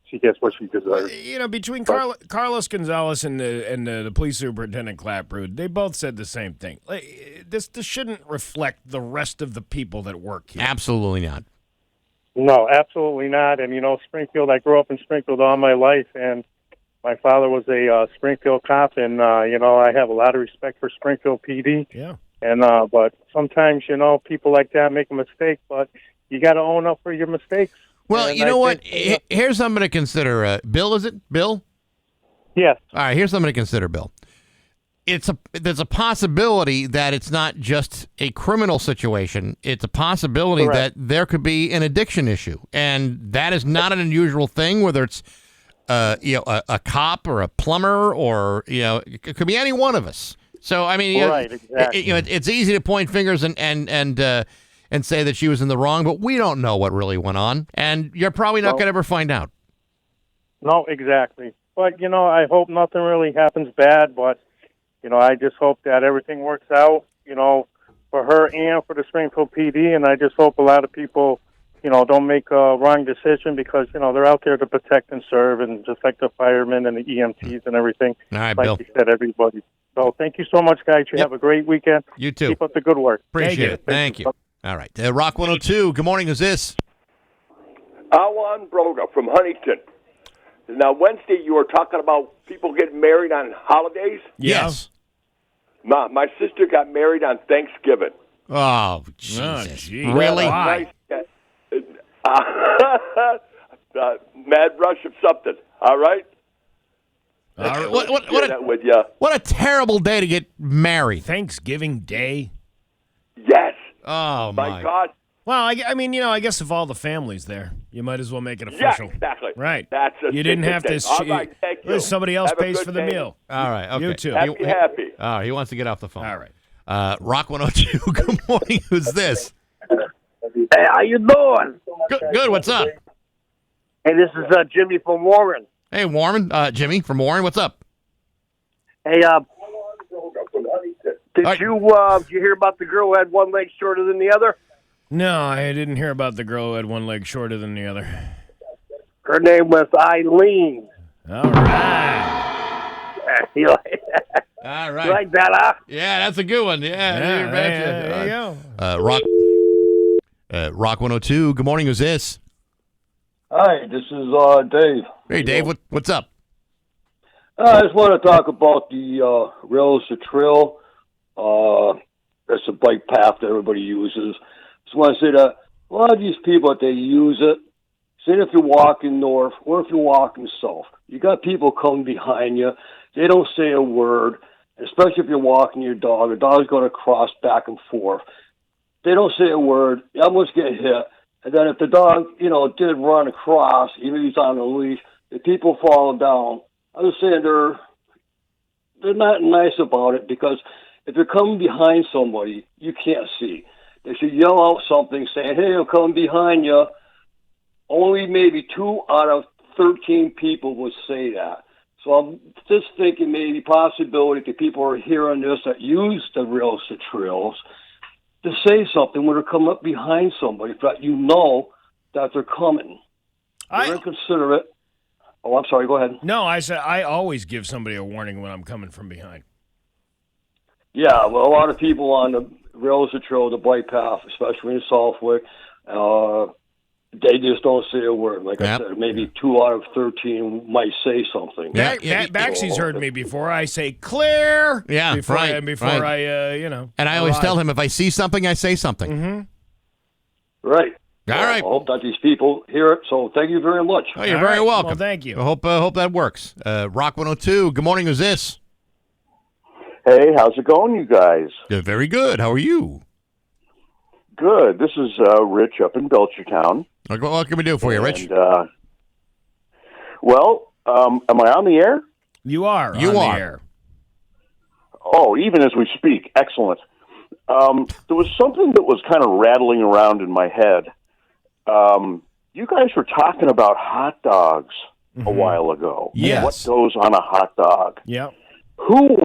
she gets what she deserves. Between Carlos Gonzalez and the police superintendent Clapprood, they both said the same thing. This shouldn't reflect the rest of the people that work here. Absolutely not. No, absolutely not. And, Springfield, I grew up in Springfield all my life, and my father was a Springfield cop, and, I have a lot of respect for Springfield PD. Yeah. And but sometimes, people like that make a mistake, but you got to own up for your mistakes. Well, and you know what? think, Here's something to consider. Bill, is it? Bill? Yes. All right, here's something to consider, Bill. There's a possibility that it's not just a criminal situation. It's a possibility Correct. that there could be an addiction issue, and that is not an unusual thing. Whether it's a cop or a plumber, or it could be any one of us. So I mean, right, exactly. It's easy to point fingers and say that she was in the wrong, but we don't know what really went on, and you're probably not going to ever find out. No, exactly. But I hope nothing really happens bad. But I just hope that everything works out, for her and for the Springfield PD, and I just hope a lot of people, don't make a wrong decision because, they're out there to protect and serve, and just like the firemen and the EMTs and everything. All right, like Bill. you said, everybody. So thank you so much, guys. You have a great weekend. You too. Keep up the good work. Appreciate it. Thank you. All right. Rock 102, good morning. Who's this? Alan Broga from Huntington. Now, Wednesday, you were talking about people getting married on holidays? Yes. My sister got married on Thanksgiving. Oh, Jesus. Gee. Really? Why? Mad rush of something, all right? What a terrible day to get married. Thanksgiving Day? Yes. Oh, my God. Well, I guess if all the family's there, you might as well make it official. Yeah, exactly. Right. That's you didn't have to. All right, thank you. Somebody else Have a pays good for the day. meal. All right. Okay. You too. Happy. Oh, he wants to get off the phone. All right. Rock 102, good morning. Who's this? Hey, how you doing? Good. What's up? Hey, this is Jimmy from Warren. Hey, Warren. Jimmy from Warren. What's up? Hey, did you hear about the girl who had one leg shorter than the other? No, I didn't hear about the girl who had one leg shorter than the other. Her name was Eileen. All right. You like, All right. you like that, huh? Yeah, that's a good one. Yeah, there you go. Rock 102. Good morning. Who's this? Hi, this is Dave. Hey, Dave. What's up? I just want to talk about the Rails to Trail. That's a bike path that everybody uses. Just want to say that a lot of these people, that they use it, say if you're walking north or if you're walking south, you got people coming behind you. They don't say a word, especially if you're walking your dog. The dog's going to cross back and forth. They don't say a word. You almost get hit. And then if the dog, did run across, even if he's on a leash, the people fall down. I was saying they're not nice about it because if you're coming behind somebody, you can't see. They should yell out something saying, hey, I'm coming behind you. Only maybe 2 out of 13 people would say that. So I'm just thinking maybe possibility that people are hearing this that use the rails to trails to say something when they're coming up behind somebody that that they're coming. They're inconsiderate. Oh, I'm sorry. Go ahead. No, I said I always give somebody a warning when I'm coming from behind. Yeah, well, a lot of people on the rails to trail, the bike path, especially in Southwick, they just don't say a word. Like I said, maybe 2 out of 13 might say something. Baxy's heard me before. I say clear. Yeah, before right. I And I always tell him if I see something, I say something. Mm-hmm. Right. All right. I hope that these people hear it. So thank you very much. Oh, you're very welcome. Well, thank you. I hope that works. Rock 102. Good morning. Who's this? Hey, how's it going, you guys? Very good. How are you? Good. This is Rich up in Belchertown. What can we do for you, Rich? Am I on the air? You are. You on are. The air. Oh, even as we speak. Excellent. There was something that was kind of rattling around in my head. You guys were talking about hot dogs a while ago. Yes. What goes on a hot dog? Yep. Who?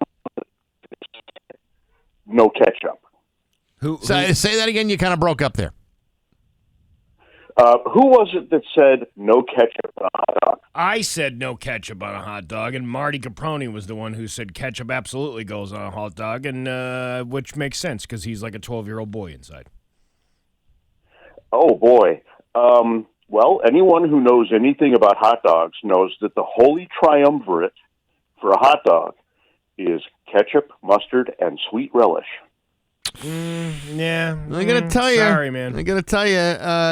No ketchup. Say that again. You kind of broke up there. Who was it that said no ketchup on a hot dog? I said no ketchup on a hot dog, and Marty Caproni was the one who said ketchup absolutely goes on a hot dog, and which makes sense because he's like a 12-year-old boy inside. Oh, boy. Well, anyone who knows anything about hot dogs knows that the holy triumvirate for a hot dog is ketchup, mustard, and sweet relish. Yeah. I'm gonna tell you. Sorry, man. I'm gonna tell you.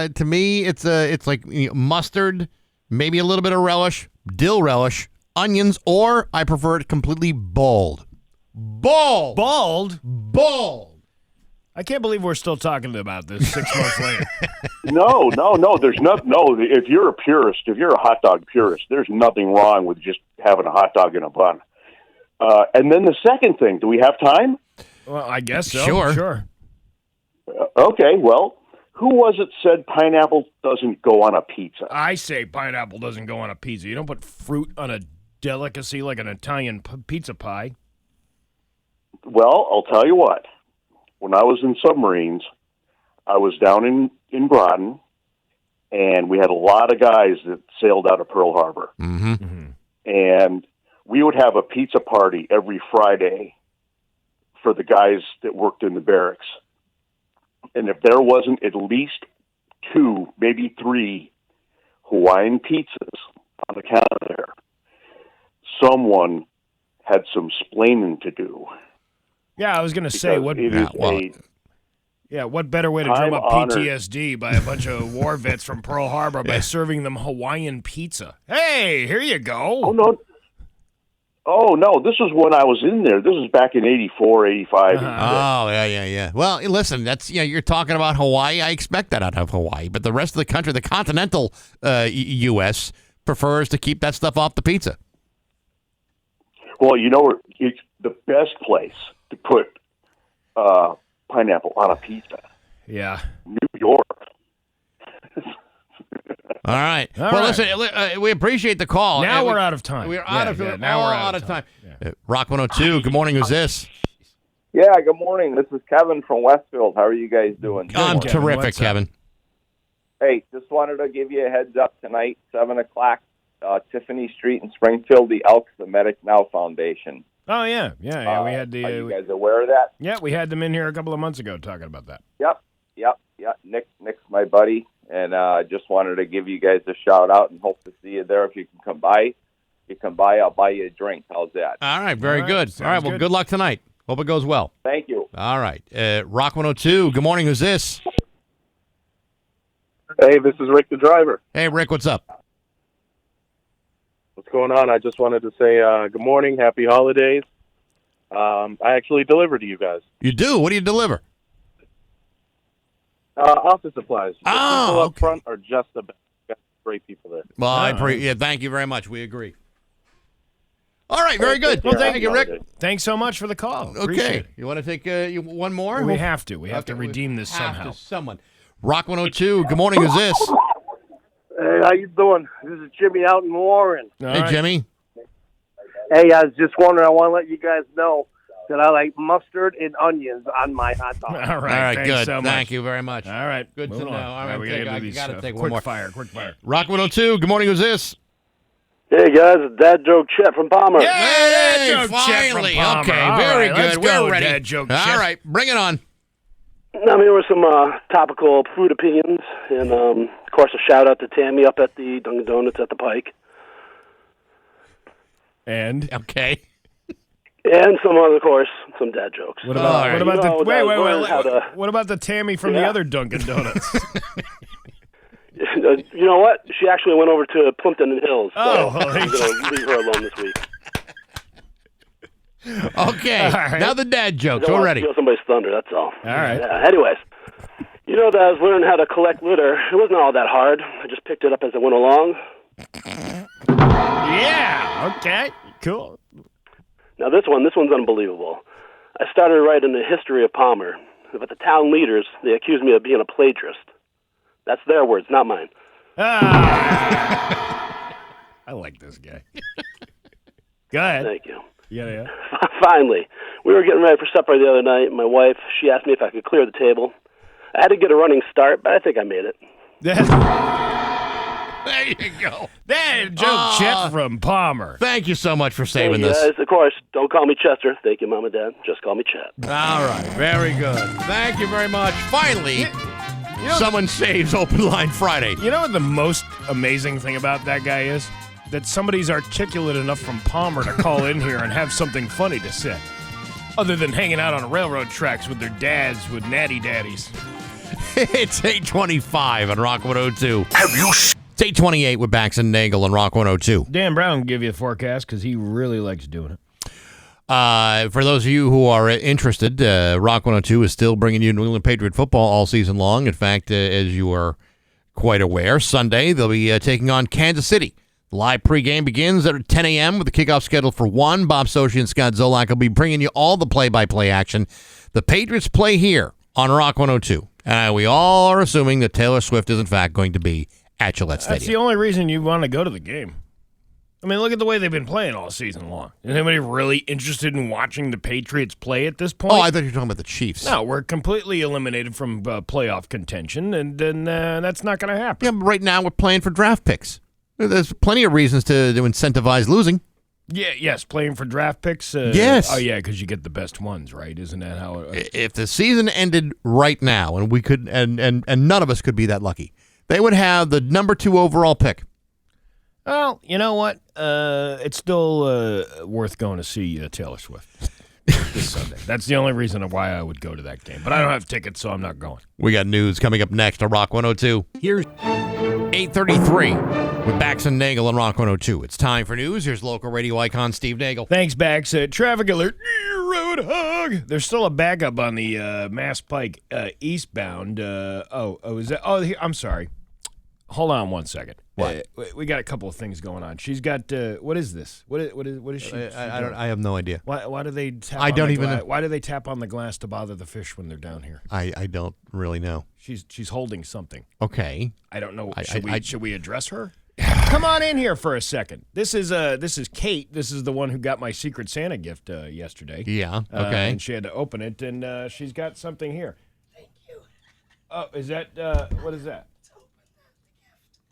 To me, it's like mustard, maybe a little bit of relish, dill relish, onions, or I prefer it completely bald. Bald. I can't believe we're still talking about this 6 months later. No. There's no. If you're a purist, if you're a hot dog purist, there's nothing wrong with just having a hot dog in a bun. And then the second thing, do we have time? Well, I guess so. Sure. Okay, well, who was it said pineapple doesn't go on a pizza? I say pineapple doesn't go on a pizza. You don't put fruit on a delicacy like an Italian pizza pie. Well, I'll tell you what. When I was in submarines, I was down in Groton, and we had a lot of guys that sailed out of Pearl Harbor. Mm-hmm. And we would have a pizza party every Friday for the guys that worked in the barracks. And if there wasn't at least 2, maybe 3 Hawaiian pizzas on the counter there, someone had some splaining to do. Yeah, I was going to say, what better way to drum up PTSD by a bunch of war vets from Pearl Harbor by serving them Hawaiian pizza? Hey, here you go. Oh, no, this is when I was in there. This is back in 84, 85. Oh, yeah. Well, listen, that's you're talking about Hawaii. I expect that out of Hawaii. But the rest of the country, the continental U.S., prefers to keep that stuff off the pizza. Well, it's the best place to put pineapple on a pizza. Yeah. New York. All right. Listen, we appreciate the call. Now we're out of time. We're out of time. Rock 102, good morning. Who's this? Yeah, good morning. This is Kevin from Westfield. How are you guys doing? I'm terrific, Kevin. Hey, just wanted to give you a heads up tonight, 7 o'clock, Tiffany Street in Springfield, the Elks, the Medic Now Foundation. Oh, yeah. We had the. Are you guys aware of that? Yeah, we had them in here a couple of months ago talking about that. Yep. Nick's my buddy, and just wanted to give you guys a shout out and hope to see you there if you can come by. If you come by, I'll buy you a drink. How's that? All right, very good. All right, well, good luck tonight. Hope it goes well. Thank you. All right. Rock 102, good morning. Who's this? Hey, this is Rick the driver. Hey, Rick, what's up? What's going on? I just wanted to say good morning, happy holidays. I actually deliver to you guys. You do? What do you deliver? Office supplies. The people up okay. front are just the best. Got great people there. Well, thank you very much. We agree. All right, very good. Well, thank you, Rick. Thanks so much for the call. Okay. You want to take one more? We have to. We have to redeem this somehow. Someone. Rock 102, good morning. Who's this? Hey, how you doing? This is Jimmy out in Warren. Hey, Jimmy. Hey, I was just wondering, I want to let you guys know that I like mustard and onions on my hot dog. All right, good. So much. Thank you very much. All right, good to know. All right, we got to take quick one more. Quick fire. Rock 102, good morning. Who's this? Hey, guys, Dad Joke Chet from Palmer. Hey, Dad Joke Chet from finally. Palmer. Okay, All very right, good. let's We're go, ready. Dad Joke All Chet. right, bring it on. I'm here with some topical food opinions, and of course, a shout out to Tammy up at the Dunkin' Donuts at the Pike. And okay. And some dad jokes. What about the Tammy from the other Dunkin' Donuts? You know what? She actually went over to Plimpton and Hills. So Oh, I'm going to leave her alone this week. Okay, now the dad jokes. We're ready. Steal somebody's thunder. That's all. All right. Yeah. Anyways, that I was learning how to collect litter. It wasn't all that hard. I just picked it up as I went along. Yeah. Okay. Cool. Now this one's unbelievable. I started writing the history of Palmer, but the town leaders, they accused me of being a plagiarist. That's their words, not mine. I like this guy. Go ahead. Thank you. Yeah. Finally, we were getting ready for supper the other night. My wife, she asked me if I could clear the table. I had to get a running start, but I think I made it. There you go. Dad Joke Chet from Palmer. Thank you so much for saving Hey, this. guys, of course, don't call me Chester. Thank you, Mom and Dad. Just call me Chet. All right, very good. Thank you very much. Finally, someone saves Open Line Friday. You know what the most amazing thing about that guy is? That somebody's articulate enough from Palmer to call in here and have something funny to say. Other than hanging out on railroad tracks with their dads with natty daddies. It's 8:25 on Rock 102. It's 8:28 with Bax and Nagle on Rock 102. Dan Brown can give you a forecast because he really likes doing it. For those of you who are interested, Rock 102 is still bringing you New England Patriot football all season long. In fact, as you are quite aware, Sunday they'll be taking on Kansas City. The live pregame begins at 10 a.m. with the kickoff scheduled for 1. Bob Sochi and Scott Zolak will be bringing you all the play-by-play action. The Patriots play here on Rock 102. And we all are assuming that Taylor Swift is, in fact, going to be at Gillette Stadium. That's the only reason you want to go to the game. I mean, look at the way they've been playing all season long. Is anybody really interested in watching the Patriots play at this point? Oh, I thought you were talking about the Chiefs. No, we're completely eliminated from playoff contention, and that's not going to happen. Yeah, but right now we're playing for draft picks. There's plenty of reasons to incentivize losing. Yeah, yes, playing for draft picks. Yes. Oh, yeah, because you get the best ones, right? Isn't that how it... If the season ended right now, and we could, and none of us could be that lucky, they would have the number 2 overall pick. Well, you know what? It's still worth going to see Taylor Swift this Sunday. That's the only reason why I would go to that game. But I don't have tickets, so I'm not going. We got news coming up next on Rock 102. Here's 8:33 with Bax and Nagle on Rock 102. It's time for news. Here's local radio icon Steve Nagle. Thanks, Bax. Traffic alert. Roadhog. There's still a backup on the Mass Pike eastbound. Is that? Oh, I'm sorry. Hold on one second. What? We got a couple of things going on. She's got what is this? What is she? I have no idea. Why do they tap? I don't even know. Why do they tap on the glass to bother the fish when they're down here? I don't really know. She's holding something. Okay. I don't know. Should we address her? Come on in here for a second. This is Kate. This is the one who got my Secret Santa gift yesterday. Yeah. Okay. And she had to open it, and she's got something here. Thank you. Oh, is that what is that?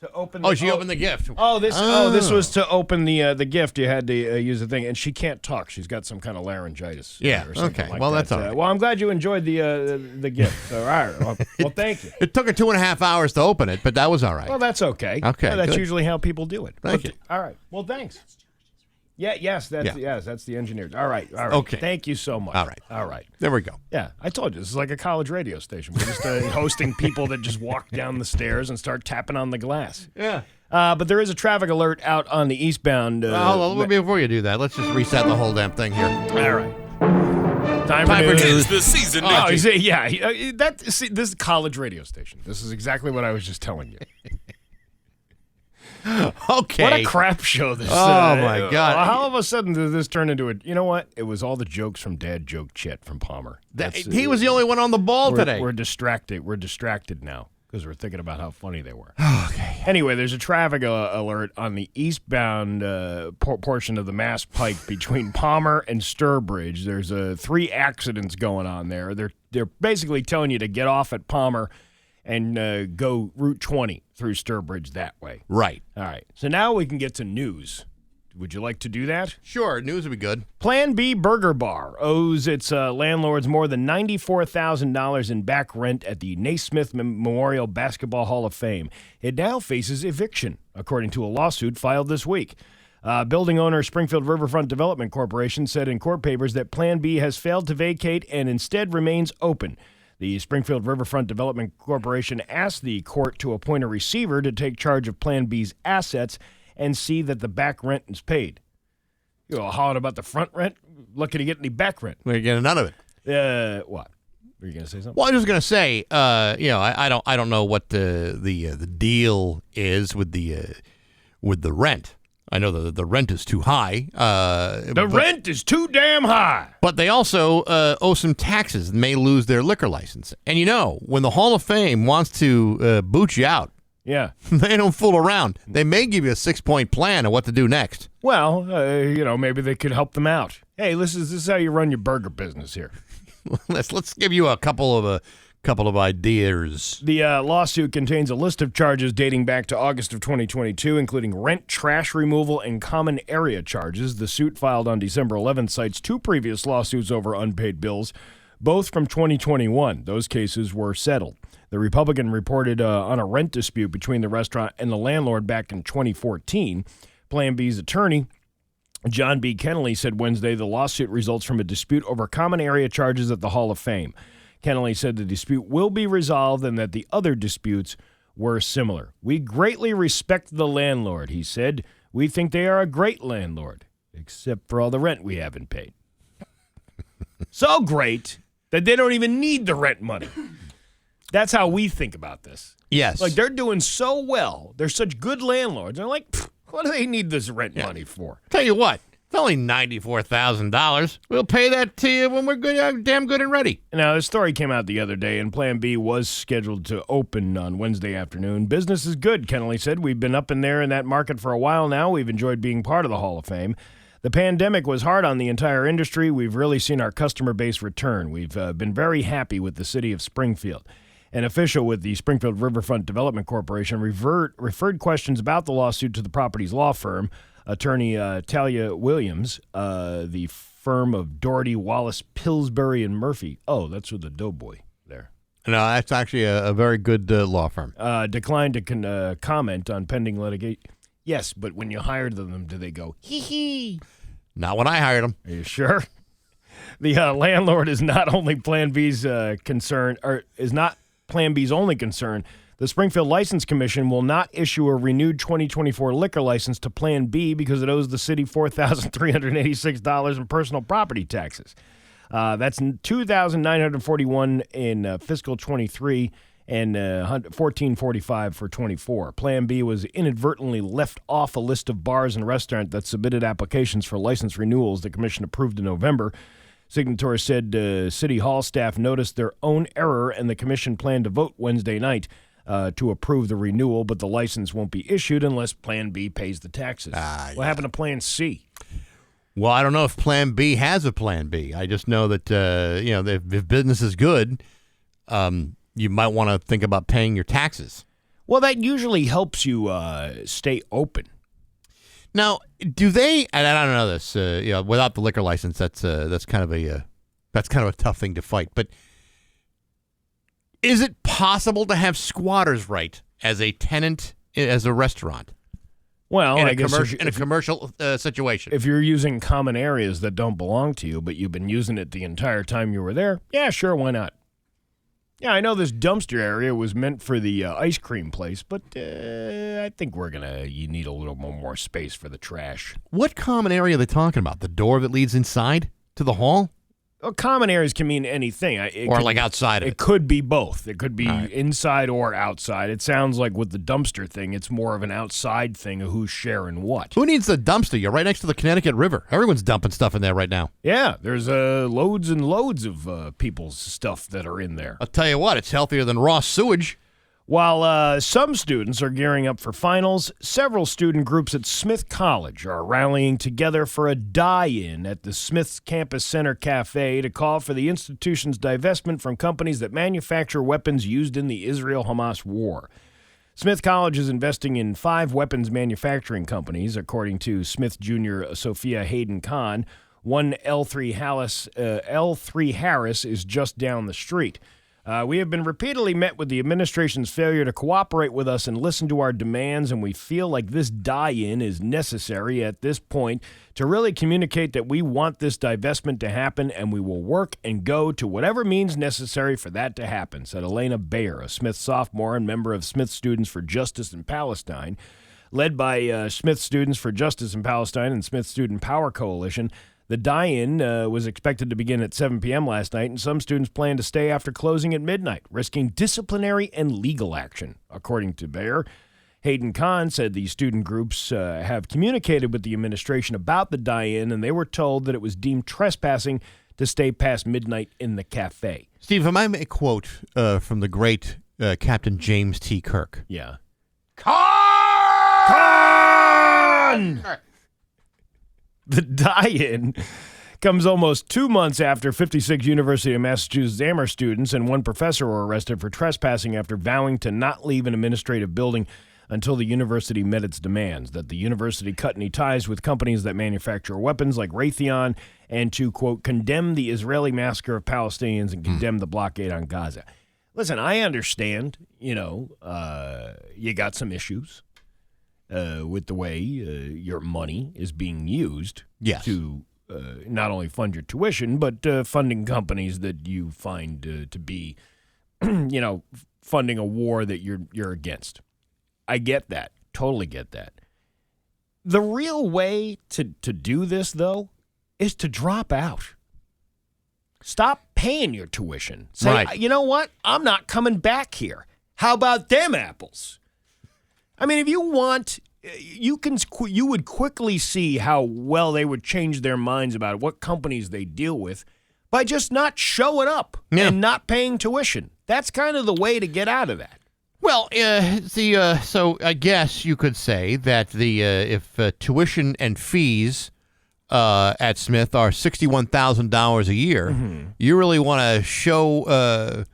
To open. She opened the gift. This was to open the gift. You had to use the thing, and she can't talk. She's got some kind of laryngitis. Yeah. Or something Okay. like Well, that. that's all right. Well, I'm glad you enjoyed the gift. So, all right. Well, thank you. It took her 2.5 hours to open it, but that was all right. Well, that's okay. Okay. Yeah, that's good. usually how people do it. Thank you. All right. Well, thanks. That's the engineer. All right. Okay. Thank you so much. All right. There we go. Yeah, I told you this is like a college radio station. We're just hosting people that just walk down the stairs and start tapping on the glass. Yeah. But there is a traffic alert out on the eastbound. Before you do that, let's just reset the whole damn thing here. All right. Time for news. The season. Oh, this is a college radio station. This is exactly what I was just telling you. Okay. What a crap show this is. Oh, my God. How all of a sudden did this turn into you know what? It was all the jokes from Dad Joke Chet from Palmer. He was the only one on the ball today. We're distracted. We're distracted now because we're thinking about how funny they were. Okay. Anyway, there's a traffic alert on the eastbound portion of the Mass Pike between Palmer and Sturbridge. There's 3 accidents going on there. They're basically telling you to get off at Palmer and go Route 20 through Sturbridge that way. Right. All right. So now we can get to news. Would you like to do that? Sure. News would be good. Plan B Burger Bar owes its landlords more than $94,000 in back rent at the Naismith Memorial Basketball Hall of Fame. It now faces eviction, according to a lawsuit filed this week. Building owner Springfield Riverfront Development Corporation said in court papers that Plan B has failed to vacate and instead remains open. The Springfield Riverfront Development Corporation asked the court to appoint a receiver to take charge of Plan B's assets and see that the back rent is paid. You know, hollering about the front rent? Lucky to get any back rent. We're getting none of it. What? Were you going to say something? Well, I was going to say, I don't know what the deal is with the rent. I know the rent is too high. Rent is too damn high. But they also owe some taxes and may lose their liquor license. And when the Hall of Fame wants to boot you out, yeah, they don't fool around. They may give you a 6-point plan of what to do next. Well, maybe they could help them out. Hey, this is how you run your burger business here. Let's give you a couple of ideas. The lawsuit contains a list of charges dating back to August of 2022, including rent, trash removal, and common area charges. The suit filed on December 11th cites 2 previous lawsuits over unpaid bills, both from 2021. Those cases were settled. The Republican reported on a rent dispute between the restaurant and the landlord back in 2014. Plan B's attorney, John B. Kennelly, said Wednesday the lawsuit results from a dispute over common area charges at the Hall of Fame. Kennelly said the dispute will be resolved and that the other disputes were similar. We greatly respect the landlord, he said. We think they are a great landlord, except for all the rent we haven't paid. So great that they don't even need the rent money. That's how we think about this. Yes. Like, they're doing so well. They're such good landlords. They're like, what do they need this rent money for? Tell you what, It's only $94,000. We'll pay that to you when we're good, damn good and ready. Now, this story came out the other day, and Plan B was scheduled to open on Wednesday afternoon. Business is good, Kennelly said. We've been up in there in that market for a while now. We've enjoyed being part of the Hall of Fame. The pandemic was hard on the entire industry. We've really seen our customer base return. We've been very happy with the city of Springfield. An official with the Springfield Riverfront Development Corporation referred questions about the lawsuit to the property's law firm, attorney Talia Williams, the firm of Doherty, Wallace, Pillsbury, and Murphy. Oh, that's with the doughboy there. No, that's actually a very good law firm. Declined to comment on pending litigation. Yes, but when you hired them, do they go, hee-hee? Not when I hired them. Are you sure? The landlord is not only Plan B's concern, or is not Plan B's only concern. The Springfield License Commission will not issue a renewed 2024 liquor license to Plan B because it owes the city $4,386 in personal property taxes. That's $2,941 in fiscal 23 and $1,445 for 24. Plan B was inadvertently left off a list of bars and restaurants that submitted applications for license renewals the commission approved in November. Signatories said City Hall staff noticed their own error, and the commission planned to vote Wednesday night to approve the renewal, but the license won't be issued unless Plan B pays the taxes. What happened to Plan C? Well, I don't know if Plan B has a Plan B. I just know that if business is good, you might want to think about paying your taxes. Well, that usually helps you stay open. Now, do they? And I don't know this. Without the liquor license, that's kind of a tough thing to fight. But is it possible to have squatters' right as a tenant as a restaurant? Well, in I a guess commercial situation. If you're using common areas that don't belong to you, but you've been using it the entire time you were there, yeah, sure, why not? Yeah, I know this dumpster area was meant for the ice cream place, but I think you need a little more space for the trash. What common area are they talking about? The door that leads inside to the hall? Well, common areas can mean anything. Outside of it. It could be both. It could be inside or outside. It sounds like with the dumpster thing, it's more of an outside thing of who's sharing what. Who needs the dumpster? You're right next to the Connecticut River. Everyone's dumping stuff in there right now. Yeah, there's loads and loads of people's stuff that are in there. I'll tell you what, it's healthier than raw sewage. While some students are gearing up for finals, several student groups at Smith College are rallying together for a die-in at the Smith's Campus Center Cafe to call for the institution's divestment from companies that manufacture weapons used in the Israel-Hamas war. Smith College is investing in 5 weapons manufacturing companies, according to Smith Jr. Sophia Hayden Kahn. One L3 Harris is just down the street. We have been repeatedly met with the administration's failure to cooperate with us and listen to our demands, and we feel like this die-in is necessary at this point to really communicate that we want this divestment to happen, and we will work and go to whatever means necessary for that to happen, said Elena Bayer, a Smith sophomore and member of Smith Students for Justice in Palestine. Led by Smith Students for Justice in Palestine and Smith Student Power Coalition, the die-in was expected to begin at 7 p.m. last night, and some students plan to stay after closing at midnight, risking disciplinary and legal action, according to Bayer. Hayden Kahn said the student groups have communicated with the administration about the die-in, and they were told that it was deemed trespassing to stay past midnight in the cafe. Steve, if I may quote from the great Captain James T. Kirk. Yeah. Kahn! The die-in comes almost 2 months after 56 University of Massachusetts Amherst students and 1 professor were arrested for trespassing after vowing to not leave an administrative building until the university met its demands, that the university cut any ties with companies that manufacture weapons like Raytheon, and to, quote, condemn the Israeli massacre of Palestinians and condemn the blockade on Gaza. Listen, I understand, you got some issues with the way your money is being used to not only fund your tuition, but funding companies that you find to be, funding a war that you're against. I get that. Totally get that. The real way to do this, though, is to drop out. Stop paying your tuition. Say, you know what? I'm not coming back here. How about them apples? I mean, if you want you would quickly see how well they would change their minds about what companies they deal with by just not showing up and not paying tuition. That's kind of the way to get out of that. Well, so I guess you could say that if tuition and fees at Smith are $61,000 a year, you really want to show.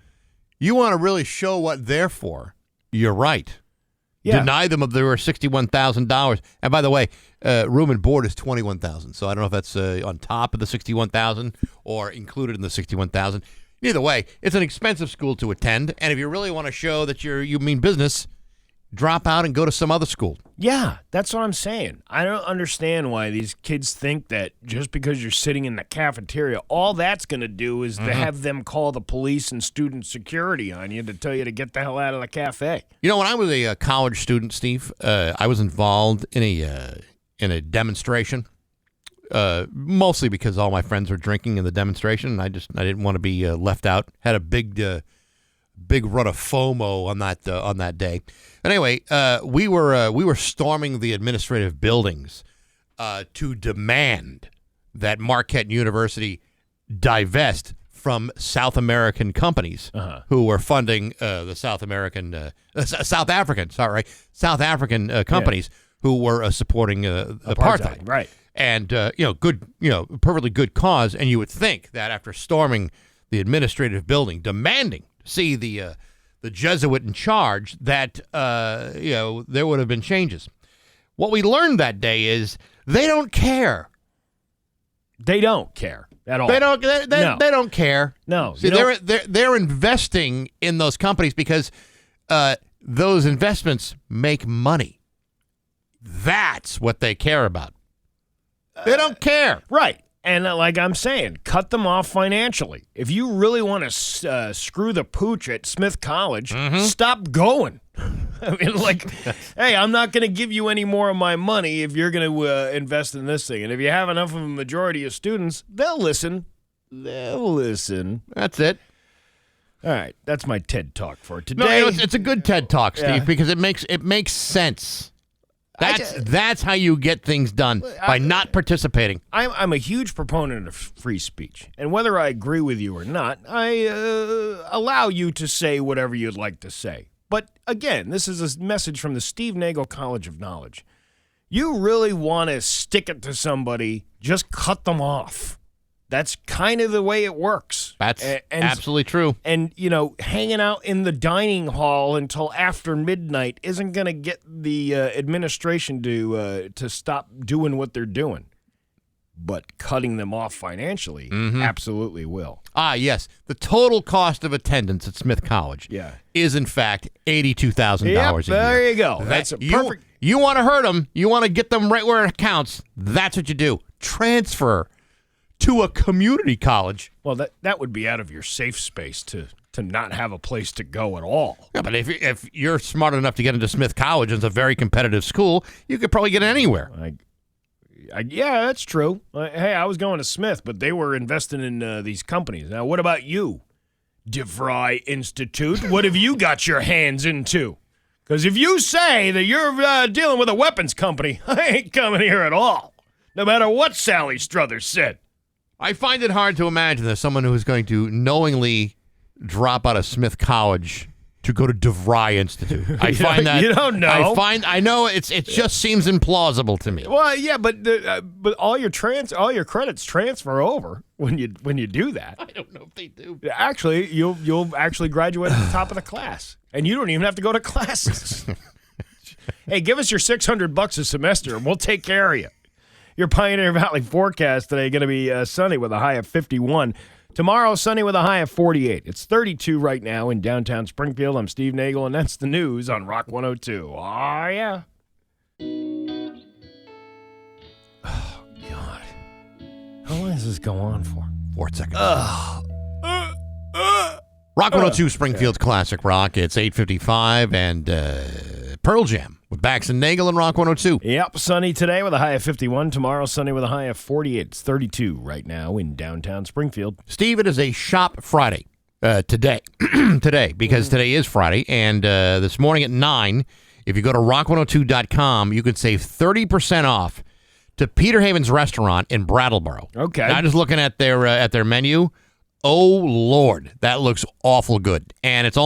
You want to really show what they're for. You're right. Yeah. Deny them of their $61,000. And by the way, room and board is $21,000. So I don't know if that's on top of the $61,000 or included in the $61,000. Either way, it's an expensive school to attend. And if you really want to show that you mean business, drop out and go to some other school. Yeah, that's what I'm saying. I don't understand why these kids think that just because you're sitting in the cafeteria, all that's going to do is to have them call the police and student security on you to tell you to get the hell out of the cafe. You know, when I was a college student, Steve, I was involved in a demonstration, mostly because all my friends were drinking in the demonstration, and I didn't want to be left out. Had a big run of FOMO on that day. Anyway, we were storming the administrative buildings to demand that Marquette University divest from South American companies who were funding the South African companies who were supporting apartheid. Right. And perfectly good cause. And you would think that after storming the administrative building, demanding see the Jesuit in charge, that there would have been changes. What we learned that day is they don't care. They don't care at all. They don't care. No. See, they're investing in those companies because those investments make money. That's what they care about. They don't care. Right. And like I'm saying, cut them off financially. If you really want to screw the pooch at Smith College, stop going. I mean, like, hey, I'm not going to give you any more of my money if you're going to invest in this thing. And if you have enough of a majority of students, they'll listen. That's it. All right, that's my TED Talk for today. No, it's a good TED Talk, Steve, because it makes sense. That's how you get things done, by not participating. I'm a huge proponent of free speech, and whether I agree with you or not, I allow you to say whatever you'd like to say. But again, this is a message from the Steve Nagle College of Knowledge. You really want to stick it to somebody, just cut them off. That's kind of the way it works. That's absolutely true. And, hanging out in the dining hall until after midnight isn't going to get the administration to stop doing what they're doing. But cutting them off financially absolutely will. Ah, yes. The total cost of attendance at Smith College is, in fact, $82,000 a year. There you go. That's a perfect. You want to hurt them. You want to get them right where it counts. That's what you do. Transfer to a community college. Well, that would be out of your safe space to not have a place to go at all. Yeah, but if you're smart enough to get into Smith College, and it's a very competitive school, you could probably get anywhere. Yeah, that's true. Hey, I was going to Smith, but they were investing in these companies. Now, what about you, DeVry Institute? What have you got your hands into? Because if you say that you're dealing with a weapons company, I ain't coming here at all, no matter what Sally Struthers said. I find it hard to imagine there's someone who is going to knowingly drop out of Smith College to go to DeVry Institute. I find that you don't know. I know it just seems implausible to me. Well, yeah, but all your credits transfer over when you do that. I don't know if they do. Actually, you'll actually graduate at the top of the class, and you don't even have to go to classes. Hey, give us your $600 a semester, and we'll take care of you. Your Pioneer Valley forecast today going to be sunny with a high of 51. Tomorrow, sunny with a high of 48. It's 32 right now in downtown Springfield. I'm Steve Nagle, and that's the news on Rock 102. Oh, yeah. Oh, God. How long does this go on for? 4 seconds. Rock 102, Springfield's classic rock. It's 8:55, and Pearl Jam with Bax and Nagle and Rock 102. Yep, sunny today with a high of 51. Tomorrow, sunny with a high of 48. It's 32 right now in downtown Springfield. Steve, it is a Shop Friday today, because today is Friday, and this morning at 9, If you go to rock102.com, you can save 30% off to Peter Haven's restaurant in Brattleboro. Okay. Now, just looking at their menu, oh Lord, that looks awful good. And it's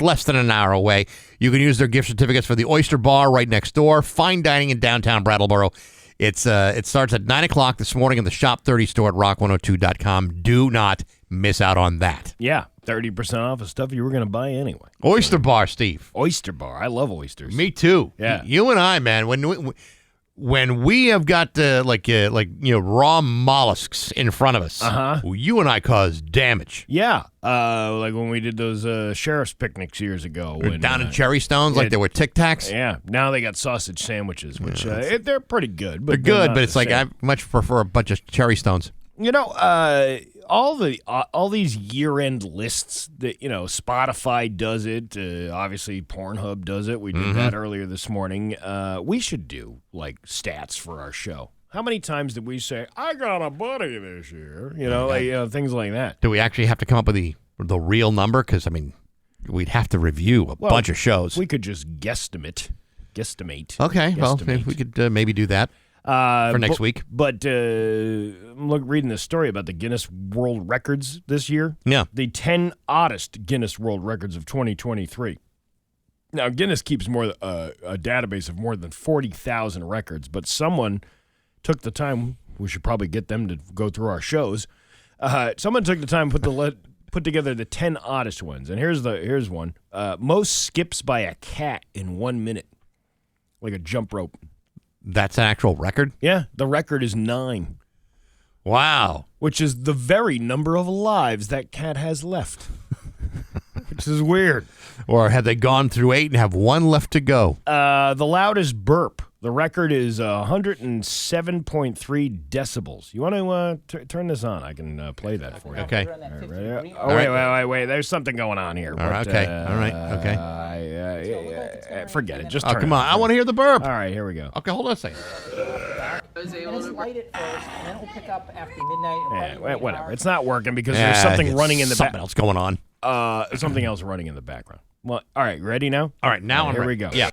less than an hour away. You can use their gift certificates for the Oyster Bar right next door. Fine dining in downtown Brattleboro. It starts at 9 o'clock this morning in the Shop 30 store at rock102.com. Do not miss out on that. Yeah, 30% off of stuff you were going to buy anyway. Oyster Bar, Steve. Oyster Bar. I love oysters. Me too. Yeah. You and I, man, when we have got raw mollusks in front of us, you and I cause damage. Yeah, like when we did those sheriff's picnics years ago. Down in Cherry Stones, like there were Tic Tacs. Yeah, now they got sausage sandwiches, which they're pretty good. But they're good, not but it's the like same. I much prefer a bunch of Cherry Stones. You know, all these year-end lists that Spotify does it. Obviously, Pornhub does it. We did that earlier this morning. We should do like stats for our show. How many times did we say I got a buddy this year? Things like that. Do we actually have to come up with the real number? Because we'd have to review a bunch of shows. We could just guesstimate. Okay, well, we could maybe do that. For next week. But I'm reading this story about the Guinness World Records this year. Yeah. The 10 oddest Guinness World Records of 2023. Now, Guinness keeps a database of more than 40,000 records, but someone took the time, we should probably get them to go through our shows. Someone took the time to put together the 10 oddest ones. And here's one. Most skips by a cat in 1 minute. Like a jump rope. That's an actual record? Yeah, the record is 9. Wow. Which is the very number of lives that cat has left. Which is weird. Or have they gone through 8 and have 1 left to go? The loudest burp. The record is 107.3 decibels. You want to turn this on? I can play that for you. Okay. Right. Oh, wait. There's something going on here. All right, okay. All right. Okay. Forget it. Just Oh, turn come it on. I want to hear the burp. All right, here we go. Okay, hold on a second. Just light it first, and then it will pick up after midnight. Whatever. It's not working because there's something running in the background. Something else going on. Something else running in the background. Well, all right. Ready now? All right, now I'm here ready. we go. Yeah.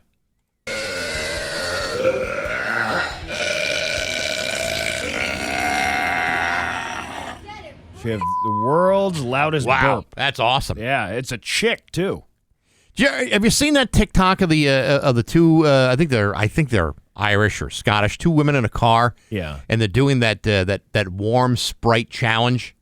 We have the world's loudest burp. That's awesome. Yeah, it's a chick too. Have you seen that TikTok of the two? I think they're Irish or Scottish. 2 women in a car. Yeah, and they're doing that warm Sprite challenge.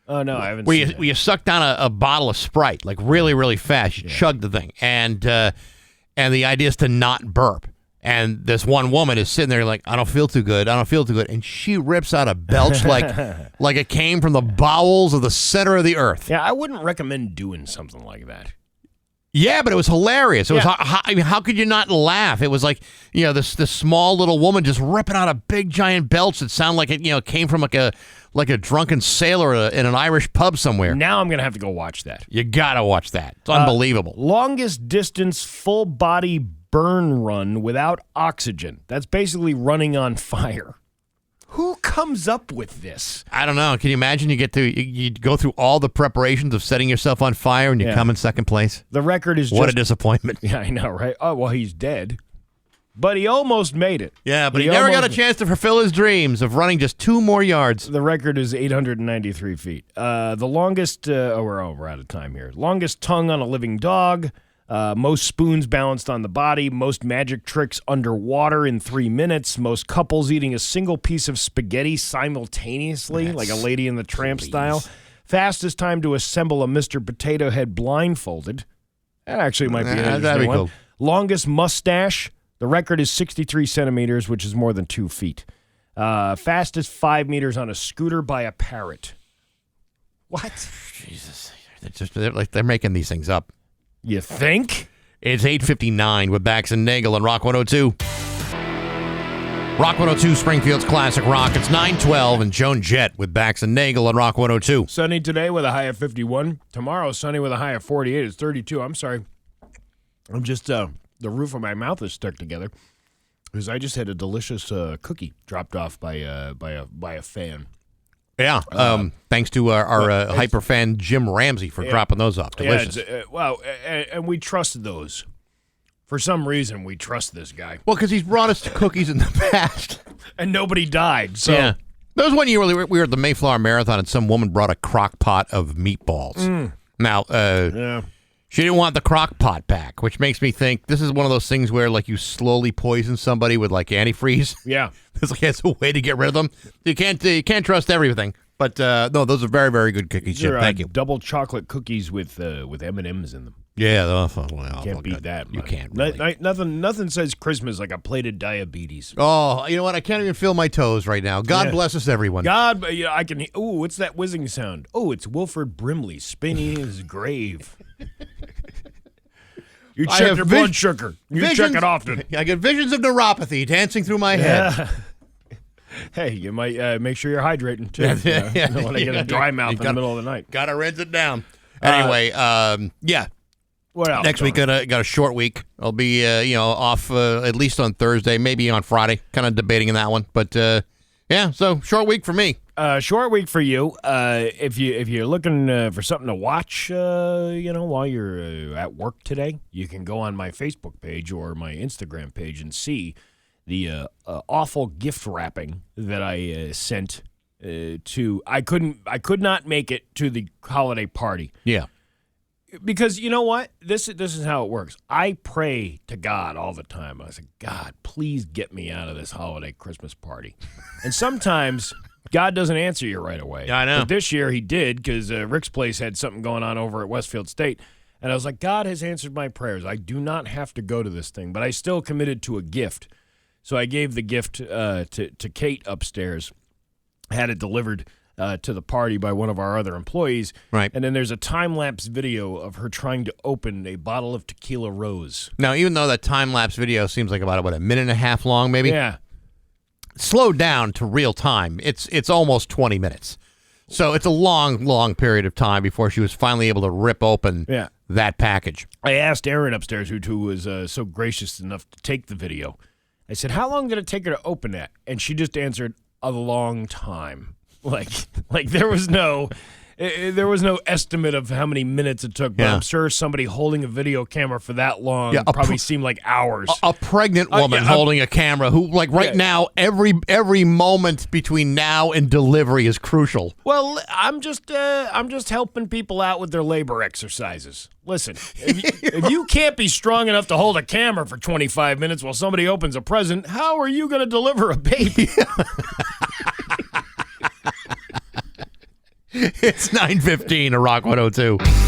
Oh no, I haven't. Where seen you suck down a bottle of Sprite like really really fast. You chug the thing, and the idea is to not burp. And this one woman is sitting there like, I don't feel too good, and she rips out a belch like it came from the bowels of the center of the earth. Yeah, I wouldn't recommend doing something like that. Yeah, but it was hilarious. It was. How could you not laugh? It was like this small little woman just ripping out a big giant belch that sounded like it came from like a drunken sailor in an Irish pub somewhere. Now I'm gonna have to go watch that. You gotta watch that. It's unbelievable. Longest distance full body burn run without oxygen. That's basically running on fire. Who comes up with this? I don't know. Can you imagine you go through all the preparations of setting yourself on fire and you come in second place? The record is what a disappointment. Yeah, I know, right? Oh, well, he's dead. But he almost made it. Yeah, but he never got a chance to fulfill his dreams of running just 2 more yards. The record is 893 feet. The longest, we're out of time here. Longest tongue on a living dog. Most spoons balanced on the body. Most magic tricks underwater in 3 minutes. Most couples eating a single piece of spaghetti simultaneously, like a Lady in the Tramp style. Fastest time to assemble a Mr. Potato Head blindfolded. That actually might be an interesting one. Cool. Longest mustache. The record is 63 centimeters, which is more than 2 feet. Fastest 5 meters on a scooter by a parrot. What? Jesus. They're making these things up. You think? It's 8:59 with Bax and Nagle on Rock 102. Rock 102, Springfield's classic rock. It's 9:12 and Joan Jett with Bax and Nagle on Rock 102. Sunny today with a high of 51. Tomorrow, sunny with a high of 48. It's 32. I'm sorry. I'm just, the roof of my mouth is stuck together because I just had a delicious cookie dropped off by a fan. Yeah, thanks to our hyper fan Jim Ramsey for dropping those off. Delicious. Yeah, and we trusted those For some reason, we trust this guy. Well, because he's brought us to cookies in the past. And nobody died, so... Yeah. There was one year we were at the Mayflower Marathon and some woman brought a crock pot of meatballs. Now, she didn't want the crock pot back, which makes me think this is one of those things where like you slowly poison somebody with like antifreeze. Yeah. It's a way to get rid of them. You can't trust everything. But no, those are very, very good cookies, Jim. Thank you. Double chocolate cookies with M&Ms in them. Yeah, Can't beat that. You can't. Really. Nothing says Christmas like a plate of diabetes. Oh, you know what? I can't even feel my toes right now. God bless us, everyone. God, I can. Ooh, what's that whizzing sound? Oh, it's Wilford Brimley spinning his grave. You check your blood sugar. You check it often. I get visions of neuropathy dancing through my head. Hey, you might make sure you're hydrating too. You don't want to get a dry mouth in the middle of the night. Gotta rinse it down. Anyway, yeah. What else? Next week got a short week. I'll be off at least on Thursday, maybe on Friday. Kind of debating in that one, but yeah. So short week for me. Short week for you. If you're looking for something to watch, while you're at work today, you can go on my Facebook page or my Instagram page and see the awful gift wrapping that I sent to. I could not make it to the holiday party. Yeah. Because you know what? This is how it works. I pray to God all the time. I say, God, please get me out of this holiday Christmas party. And sometimes God doesn't answer you right away. Yeah, I know. But this year he did because Rick's place had something going on over at Westfield State. And I was like, God has answered my prayers. I do not have to go to this thing. But I still committed to a gift. So I gave the gift to Kate upstairs. Had it delivered to the party by one of our other employees. Right. And then there's a time-lapse video of her trying to open a bottle of Tequila Rose. Now, even though that time-lapse video seems like about, a minute and a half long, maybe? Yeah. Slowed down to real time. It's almost 20 minutes. So it's a long, long period of time before she was finally able to rip open that package. I asked Erin upstairs, who was so gracious enough to take the video. I said, how long did it take her to open that? And she just answered, a long time. Like there was no estimate of how many minutes it took, but I'm sure somebody holding a video camera for that long probably seemed like hours. A pregnant woman holding a camera who, now, every moment between now and delivery is crucial. Well, I'm just helping people out with their labor exercises. Listen, if you can't be strong enough to hold a camera for 25 minutes while somebody opens a present, how are you going to deliver a baby? It's 9:15 at Rock 102.